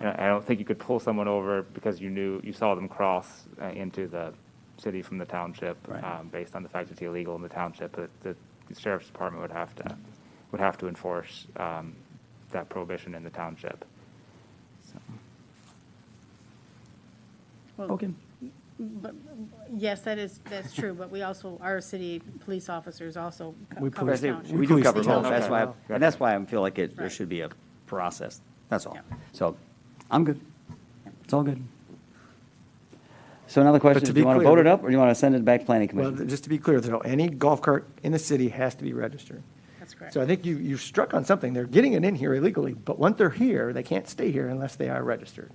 I don't think you could pull someone over because you saw them cross into the city from the township, Right. based on the fact it's illegal in the township. The sheriff's department would have to enforce that prohibition in the township. Well, Okay. But, yes, that's true, but we also, our city police officers also We cover police- township. We do police cover the both, township that's as why, well. and that's why I feel like there Right. should be a process, that's all. Yeah. So, I'm good, it's all good. So another question, to do be you want to clear- vote it up, or do you want to send it back to planning Well, commission? just to be clear, though, any golf cart in the city has to be registered. That's correct. So I think you struck on something. They're getting it in here illegally, but once they're here, they can't stay here unless they are registered.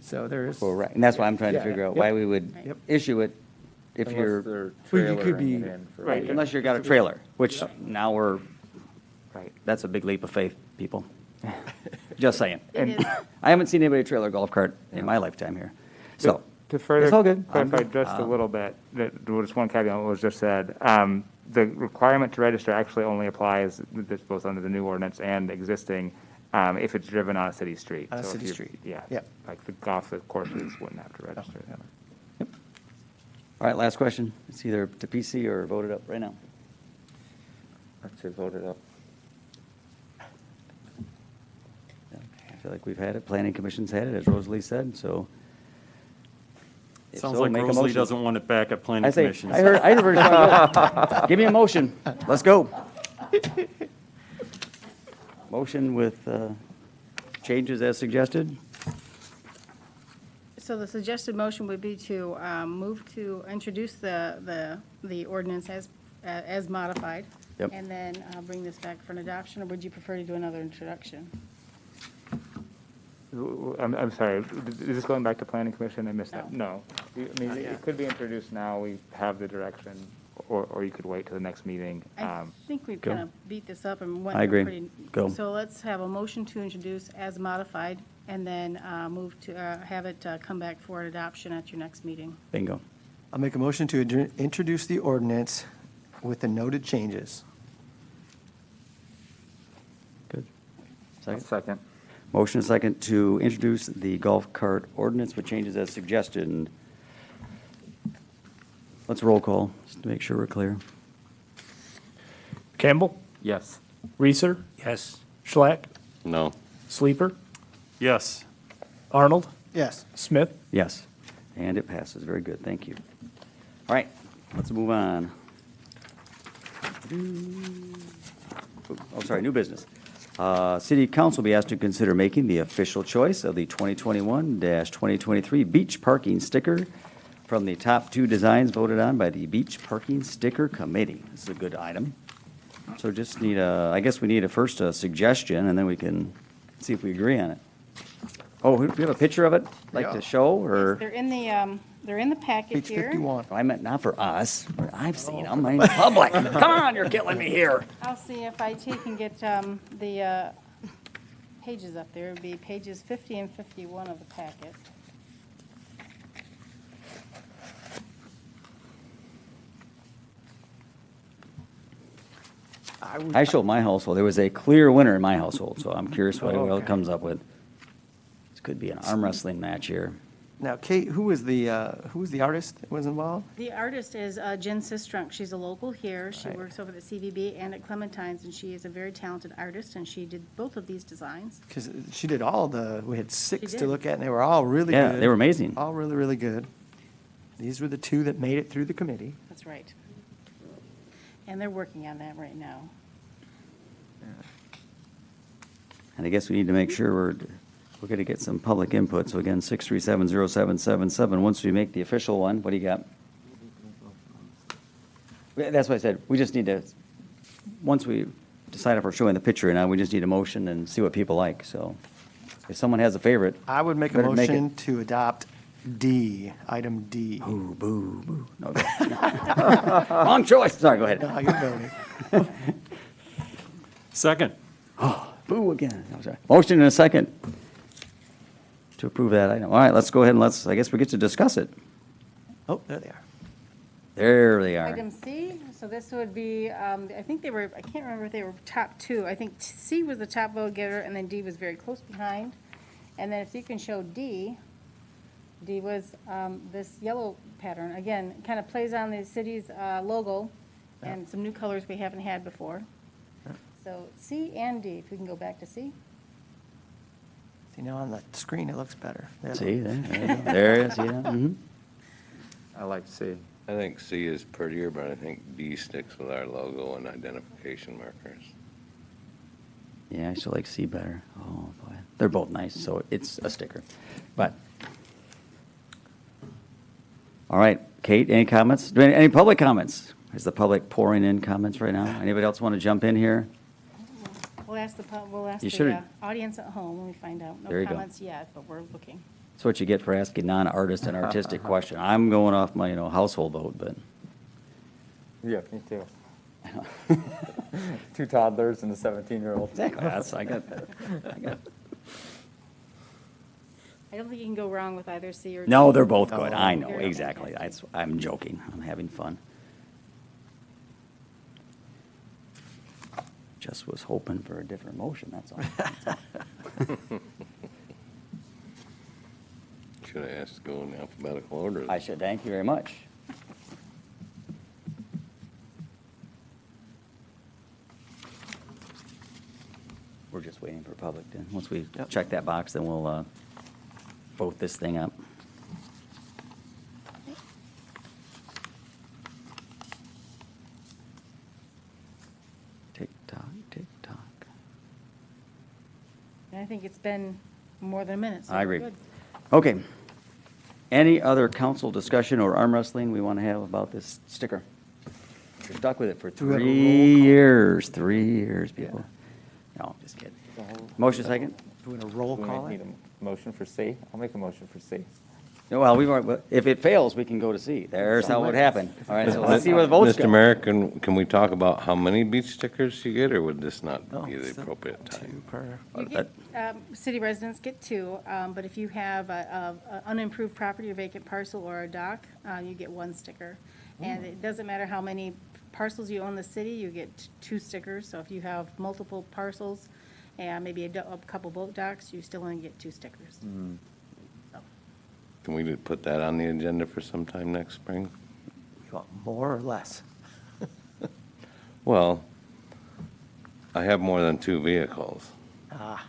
So there's. Well, right, and that's why I'm trying to Yeah, figure out yep. why we would Yep. issue it if Unless you're, they're Well, you could trailering be- it in for- Right. unless you've got a trailer, which now we're, Right. that's a big leap of faith, people. Just saying. It is. I haven't seen anybody trailer golf cart in my lifetime here, so. To further It's all good. I'm clarify good. just a little bit, just one caveat on what was just said. The requirement to register actually only applies, this both under the new ordinance and existing, if it's driven on a city street. On a So if city you- street. Yeah. Yep. Like the golf courses wouldn't have to register. All right, last question. It's either to PC or voted up right now. I'd say vote it up. I feel like we've had it, planning commission's had it, as Rosalie said, so. if Sounds so, like make a Rosalie motion. doesn't want it back at I planning say, commission. I heard, give me a motion, let's go. Motion with changes as suggested? So the suggested motion would be to move to introduce the ordinance as modified. Yep. And then bring this back for an adoption, or would you prefer to do another introduction? I'm sorry, is this going back to planning commission? I missed that. No. No. I mean, it could be introduced now, we have the direction, or you could wait till the next meeting. I think we've go. kind of beat this up and went. I agree. pretty- Go. So let's have a motion to introduce as modified, and then move to, have it come back for an adoption at your next meeting. Bingo. I'll make a motion to introduce the ordinance with the noted changes. Good. Second. Second. Motion and second to introduce the golf cart ordinance with changes as suggested. Let's roll call, just to make sure we're clear. Campbell, Yes. Reeser, Yes. Schlack, No. Sleeper, Yes. Arnold, Yes. Smith. Yes, and it passes. Very good, thank you. All right, let's move on. Oh, sorry, new business. City Council will be asked to consider making the official choice of the 2021-2023 beach parking sticker from the top two designs voted on by the Beach Parking Sticker Committee. This is a good item. So just need I guess we need first a suggestion, and then we can see if we agree on it. Oh, we have a picture of it, like Yeah. to show, or? They're in the They're in the packet Page here. 51. I meant not for us, but I've seen them, I mean, public. Come on, you're killing me here. I'll see if I can get the pages up there. It would be pages 50 and 51 of the packet. I showed my household, there was a clear winner in my household, so I'm curious what it comes up with. This could be an arm wrestling match here. Now, Kate, who was the artist that was involved? The artist is Jen Sistrunk. She's a local here. She Right. works over at the CVB and at Clementine's, and she is a very talented artist, and she did both of these designs. Because she did we had 6 She to did. look at, and they were all really good. Yeah, they were amazing. All really, really good. These were the 2 that made it through the committee. That's right. And they're working on that right now. And I guess we need to make sure we're going to get some public input. So again, 6370777. Once we make the official one, what do you got? That's what I said. We just need to, once we decide if we're showing the picture or not, we just need a motion and see what people like. So if someone has a favorite. I would make a better make it. motion to adopt D, item D. Boo, boo, boo. No, no. Wrong choice. Sorry, go ahead. No, you're voting. Second. Boo again. I'm sorry. Motion and a second to approve that item. All right, let's go ahead and I guess we get to discuss it. Oh, there they are. There they are. Item C, so this would be, I think they were, I can't remember if they were top 2. I think C was the top vote getter, and then D was very close behind. And then if you can show D, D was this yellow pattern. Again, kind of plays on the city's logo and some new colors we haven't had before. So C and D, if we can go back to C. See, now on the screen, it looks better. There. See, there it is, yeah. Mhm. I like C. I think C is prettier, but I think D sticks with our logo and identification markers. Yeah, I still like C better. Oh, boy. They're both nice, so it's a sticker. But, all right, Kate, any comments? Any public comments? Is the public pouring in comments right now? Anybody else want to jump in here? We'll ask You the should've- audience at home when we find out. There No you go. comments yet, but we're looking. That's what you get for asking non-artist and artistic question. I'm going off my, household vote, but. Yeah, me too. 2 toddlers and a 17-year-old. Exactly, I got. I don't think you can go wrong with either C or D. No, they're both good. Oh. I know, You're- exactly. I'm joking. I'm having fun. Just was hoping for a different motion, that's all. Should have asked to go in alphabetical order. I should thank you very much. We're just waiting for public then. Once we Yep. check that box, then we'll vote this thing up. Tick tock, tick tock. And I think it's been more than a minute, so I we're agree. good. Okay. Any other council discussion or arm wrestling we want to have about this sticker? You're stuck with it for we have a roll 3 call? years, 3 years, people. No, just kidding. Motion second? Do we want to roll Do we call need it? a motion for C? I'll make a motion for C. Well, if it fails, we can go to C. There's how it would happen. All right, so let's see where the votes Mr. go. Mayor, can we talk about how many beach stickers you get, or would this not No, be the it's not appropriate 2 time? per. You get, city residents get 2, but if you have a unimproved property or vacant parcel or a dock, you get 1 sticker. And it doesn't matter how many parcels you own in the city, you get 2 stickers. So if you have multiple parcels and maybe a couple boat docks, you still only get 2 stickers. So, Can we put that on the agenda for sometime next spring? You want more or less? Well, I have more than 2 vehicles, Ah,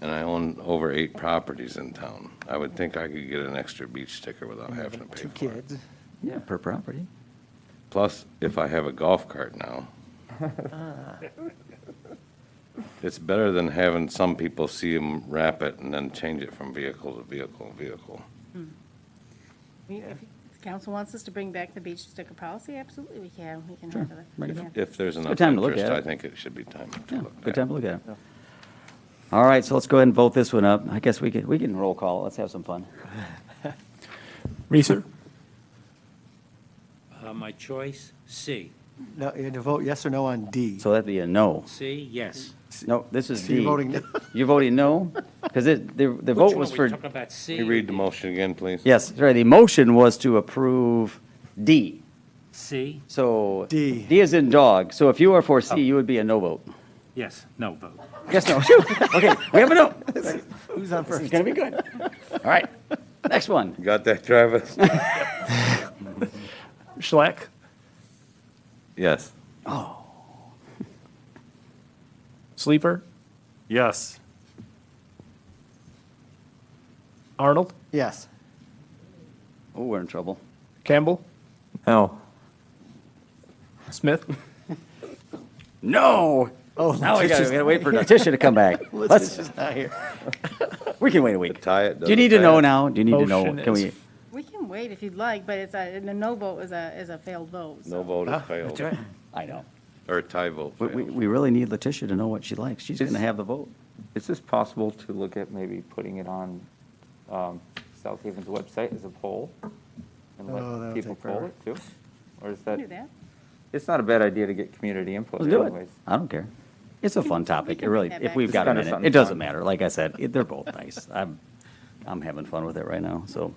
and I own over 8 properties in town. I would think I could get an extra beach sticker without having to pay 2 for it. kids. Yeah, per property. Plus, if I have a golf cart now, it's better than having some people see them wrap it and then change it from vehicle to vehicle to vehicle. if council wants us to bring back the beach sticker policy, absolutely we can. We can Sure, have it. bring it Yeah. back. If there's enough time to look interest, at I it. think it should be time to Yeah, look good at. time to look at it. All right, so let's go ahead and vote this one up. I guess we can roll call. Let's have some fun. Reeser, My choice, C. No, you had to vote yes or no on D. So that'd be a no. C, yes. No, this is So D. you're voting no? You're voting no? Because the Which vote one? was We for, talking about C? Can you read the motion again, please? yes, sorry, the motion was to approve D. C, So. D. D is in dog. So if you are for C, you would be a no vote. yes, no vote. Yes, no. Phew. Okay, we have a no. Who's on This is first? going to be good. All right, next one. You got that, Travis? Schleck, Yes. Sleeper, Yes. Arnold, Yes. Oh, we're in trouble. Campbell, No. Smith, No. Oh, Now we gotta wait for Letitia to come back. Let's just not here. We can wait a week. Tie it. Do you need to know now? Do you need to know? Motion Can is- we? We can wait if you'd like, but it's a no vote is a failed vote. so. No vote has failed. I know. Or a tie vote We failed. really need Letitia to know what she likes. She's going to have the vote. Is this possible to look at maybe putting it on South Haven's website as a poll? And Oh, that'll let people take poll forever. it too? Or is Do that, that. it's not a bad idea to get community input Let's do it. anyways. I don't care. It's a fun topic. It can really, bring that if back. we've It's got a kinda minute, something it doesn't fun. matter. Like I said, they're both nice. I'm having fun with it right now, so.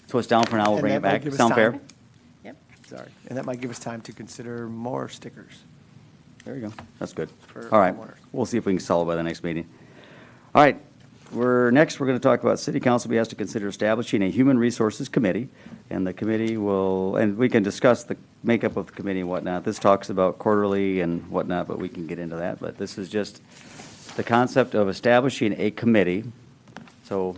So it's down for now. We'll And bring that it might back. give us Sound fair? time. Yep. Sorry. And that might give us time to consider more stickers. There you go. That's good. For All right. homeowners. We'll see if we can solve it by the next meeting. All right. We're going to talk about city council be asked to consider establishing a human resources committee. And the committee will, and we can discuss the makeup of the committee and whatnot. This talks about quarterly and whatnot, but we can get into that. But this is just the concept of establishing a committee. So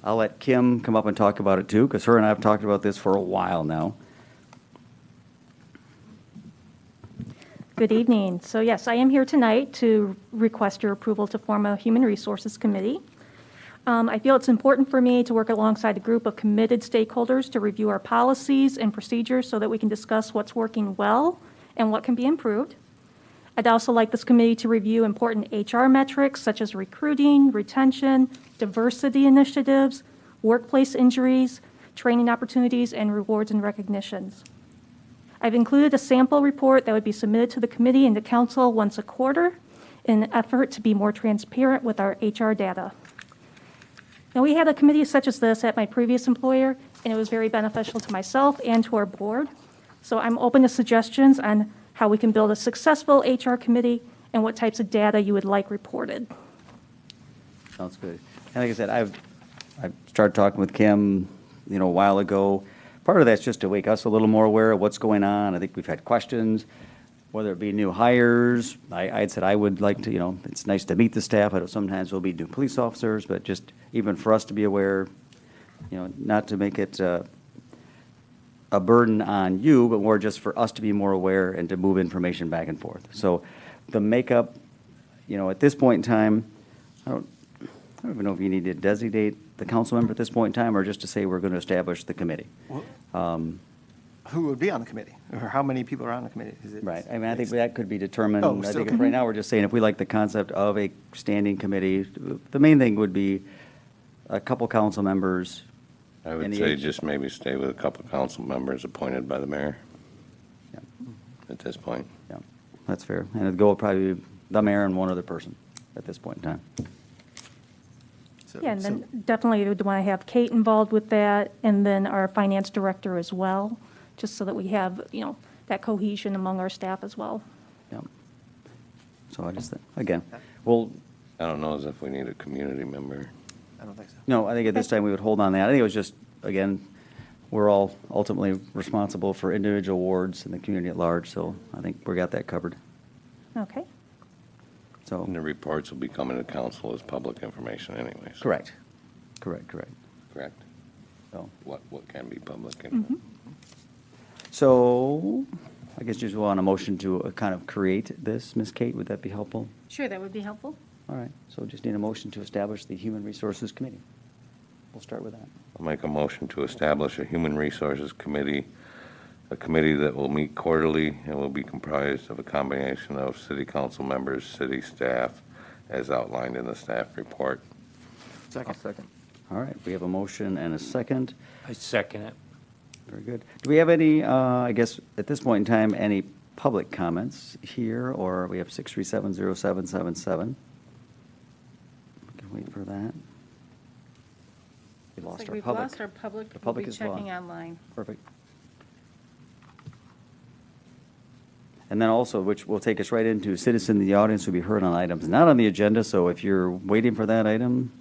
I'll let Kim come up and talk about it too, because her and I have talked about this for a while now. Good evening. So yes, I am here tonight to request your approval to form a Human Resources Committee. I feel it's important for me to work alongside a group of committed stakeholders to review our policies and procedures so that we can discuss what's working well and what can be improved. I'd also like this committee to review important HR metrics such as recruiting, retention, diversity initiatives, workplace injuries, training opportunities, and rewards and recognitions. I've included a sample report that would be submitted to the committee and to council once a quarter in an effort to be more transparent with our HR data. Now, we had a committee such as this at my previous employer, and it was very beneficial to myself and to our board. So I'm open to suggestions on how we can build a successful HR committee and what types of data you would like reported. Sounds good. And like I said, I started talking with Kim, a while ago. Part of that's just to make us a little more aware of what's going on. I think we've had questions, whether it be new hires. I had said I would like to, it's nice to meet the staff. I know sometimes we'll be new police officers, but just even for us to be aware, not to make it a burden on you, but more just for us to be more aware and to move information back and forth. So the makeup, at this point in time, I don't even know if you need to designate the council member at this point in time, or just to say we're going to establish the committee. Who would be on the committee? Or how many people are on the committee? Is it- Right, I mean, I think that could be determined. Oh, I still think right now, we're just saying if we like the concept of a standing committee, the main thing would be a couple council members. I And would the say H- just maybe stay with a couple council members appointed by the mayor Yeah, at this point. yeah, that's fair. And it'd go probably the mayor and one other person at this point in time. So- Yeah, and so- then definitely would want to have Kate involved with that, and then our finance director as well, just so that we have, that cohesion among our staff as well. Yeah. So I just, again, well, I don't know as if we need a community member. I don't think so. no, I think at this time we would hold on that. I think it was just, again, we're all ultimately responsible for individual wards and the community at large, so I think we got that covered. Okay. So, And the reports will be coming to council as public information anyways. correct. Correct. So, What can be public and so I guess just want a motion to kind of create this, Ms. Kate, would that be helpful? Sure, that would be helpful. All right, so just need a motion to establish the Human Resources Committee. We'll start with that. I'll make a motion to establish a Human Resources Committee, a committee that will meet quarterly and will be comprised of a combination of city council members, city staff, as outlined in the staff report. Second. Second. All right, we have a motion and a second. I second it. Very good. Do we have any, I guess, at this point in time, any public comments here, or we have 6370777? We can wait for that. We Looks lost like our we've public. lost our public. The public We'll be is gone. checking online. Perfect. And then also, which will take us right into citizen in the audience who will be heard on items not on the agenda, so if you're waiting for that item,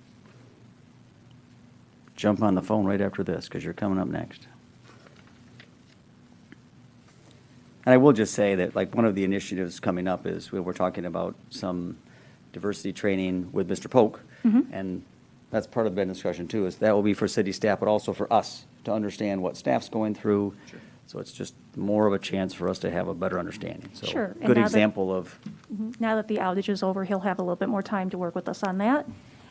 jump on the phone right after this, because you're coming up next. And I will just say that, like, one of the initiatives coming up is we're talking about some diversity training with Mr. Polk. And that's part of the discussion too, is that will be for city staff, but also for us to understand what staff's going through. So it's just more of a chance for us to have a better understanding. So Sure. And good now that- example of, Now that the outage is over, he'll have a little bit more time to work with us on that.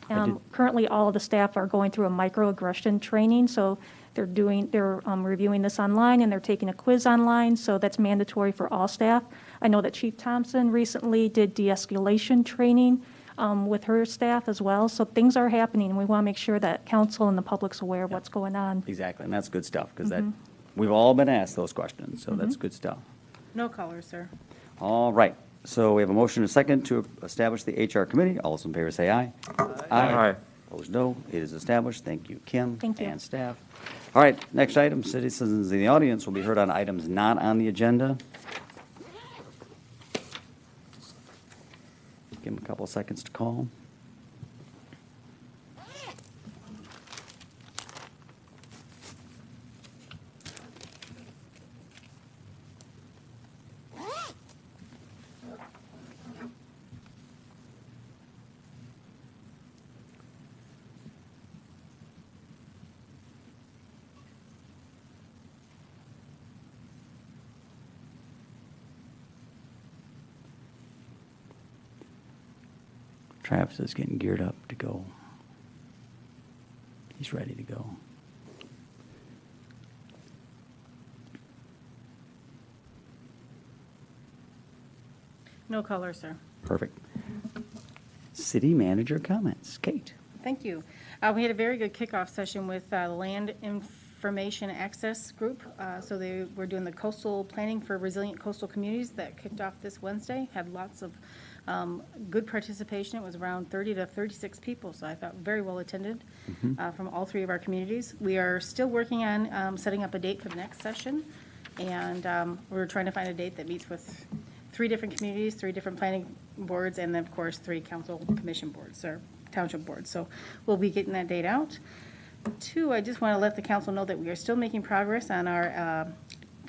I did- Currently, all of the staff are going through a microaggression training, so they're reviewing this online, and they're taking a quiz online, so that's mandatory for all staff. I know that Chief Thompson recently did de-escalation training with her staff as well, so things are happening, and we want to make sure that council and the public's aware of what's going on. exactly, and that's good stuff, because that, we've all been asked those questions, so that's good stuff. No color, sir. All right, so we have a motion and a second to establish the HR committee. All those in favor say aye. Aye. Opposed, no. It is established. Thank you, Kim. Thank you. And staff. All right, next item, citizens in the audience will be heard on items not on the agenda. Give them a couple of seconds to call. Travis is getting geared up to go. He's ready to go. No color, sir. Perfect. City manager comments. Kate. Thank you. We had a very good kickoff session with the Land Information Access Group. So they were doing the coastal planning for resilient coastal communities that kicked off this Wednesday. Had lots of good participation. It was around 30 to 36 people, so I thought very well attended from all three of our communities. We are still working on setting up a date for the next session, and we're trying to find a date that meets with 3 different communities, 3 different planning boards, and then, of course, 3 council commission boards, or township boards. So we'll be getting that date out. 2, I just want to let the council know that we are still making progress on our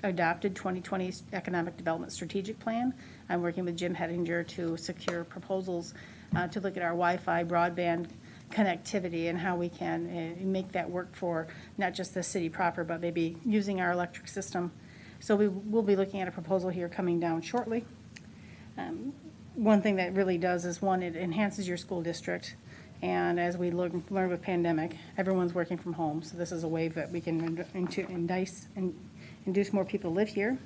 adopted 2020 Economic Development Strategic Plan. I'm working with Jim Hettinger to secure proposals to look at our Wi-Fi broadband connectivity and how we can make that work for not just the city proper, but maybe using our electric system. So we will be looking at a proposal here coming down shortly. One thing that really does is, one, it enhances your school district. And as we learned with pandemic, everyone's working from home. So this is a way that we can induce more people to live here.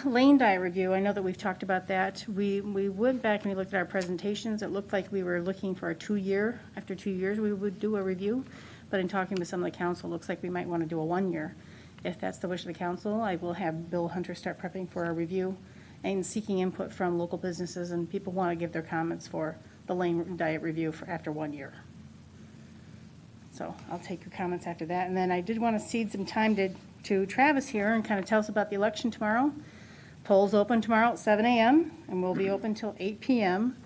Lane diet review, I know that we've talked about that. We went back and we looked at our presentations. It looked like we were looking for a 2-year. After 2 years, we would do a review. But in talking with some of the council, it looks like we might want to do a 1-year. If that's the wish of the council, I will have Bill Hunter start prepping for a review and seeking input from local businesses, and people want to give their comments for the Lane diet review for after 1 year. So I'll take your comments after that. And then I did want to cede some time to Travis here and kind of tell us about the election tomorrow. Polls open tomorrow at 7 a.m. and will be open till 8 p.m.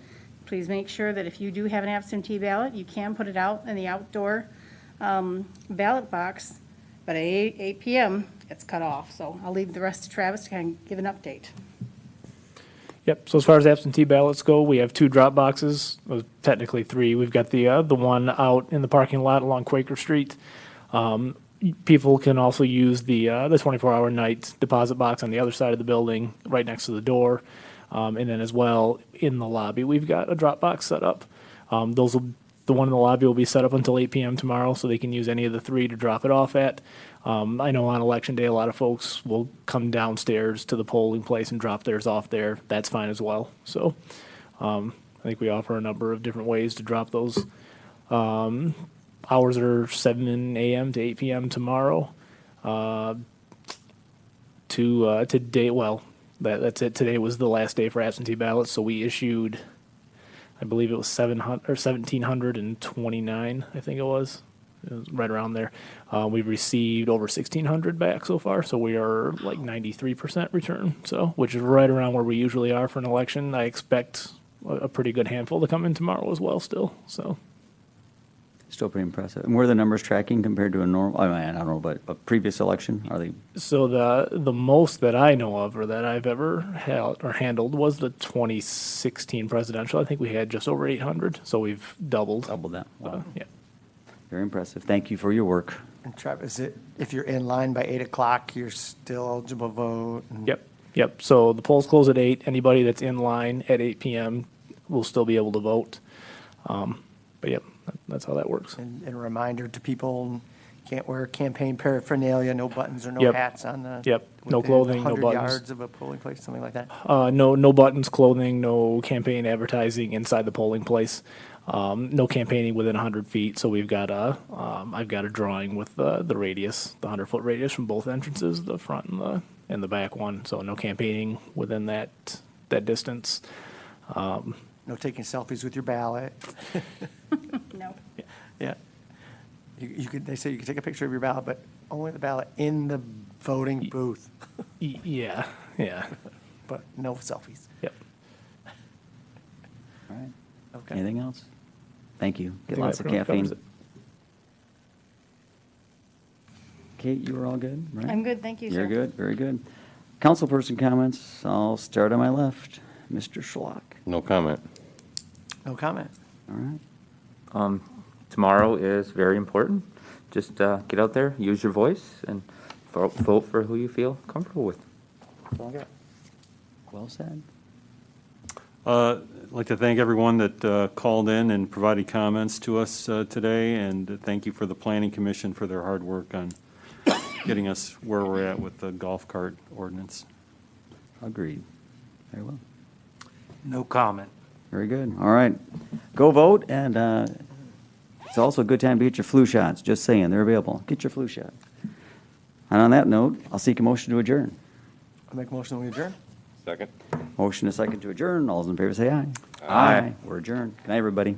Please make sure that if you do have an absentee ballot, you can put it out in the outdoor ballot box. But at 8 p.m., it's cut off. So I'll leave the rest to Travis to kind of give an update. Yep, so as far as absentee ballots go, we have 2 drop boxes, well, technically 3. We've got the one out in the parking lot along Quaker Street. People can also use the 24-hour night deposit box on the other side of the building, right next to the door. And then as well, in the lobby, we've got a drop box set up. The one in the lobby will be set up until 8 p.m. tomorrow, so they can use any of the 3 to drop it off at. I know on Election Day, a lot of folks will come downstairs to the polling place and drop theirs off there. That's fine as well. So I think we offer a number of different ways to drop those. Hours are 7 a.m. to 8 p.m. tomorrow. Today, well, that's it. Today was the last day for absentee ballots, so we issued, I believe it was 1,729, I think it was. It was right around there. We've received over 1,600 back so far, so we are like 93% return, so, which is right around where we usually are for an election. I expect a pretty good handful to come in tomorrow as well still, so. Still pretty impressive. And where are the numbers tracking compared to a normal, I mean, I don't know, but a previous election? Are they, So the most that I know of or that I've ever held or handled was the 2016 presidential. I think we had just over 800, so we've doubled. double that? Wow. Yeah. Very impressive. Thank you for your work. And Travis, if you're in line by 8 o'clock, you're still eligible to vote? and- Yep. So the polls close at 8. Anybody that's in line at 8 p.m. will still be able to vote. But yep, that's how that works. And a reminder to people, can't wear campaign paraphernalia, no buttons or no Yep. hats on the. Yep. No within clothing, no 100 buttons. yards of a polling place, something like that. No buttons, clothing, no campaign advertising inside the polling place. No campaigning within 100 feet. So we've got I've got a drawing with the radius, the 100-foot radius from both entrances, the front and the back one. So no campaigning within that distance. No taking selfies with your ballot. No. Yeah. You could, they say you can take a picture of your ballot, but only the ballot in the voting booth, Yeah. but no selfies. Yep. All right. Okay. Anything else? Thank you. Get think lots that of pretty much covers caffeine. Kate, you were all good, right? I'm good, thank you, sir. You're good, very good. Councilperson comments, I'll start on my left. Mr. Schlock, No comment. No comment. all right? Tomorrow is very important. Just get out there, use your voice, and vote for who you feel comfortable with. That's all I got. Well said. I'd like to thank everyone that called in and provided comments to us today, and thank you for the Planning Commission for their hard work on getting us where we're at with the golf cart ordinance. Agreed. Very well. No comment. Very good. All right. Go vote, and it's also a good time to get your flu shots. Just saying, they're available. Get your flu shot. And on that note, I'll seek a motion to adjourn. I make a motion we adjourn. Second. Motion a second to adjourn. All those in favor say aye. Aye. We're adjourned. Good night, everybody.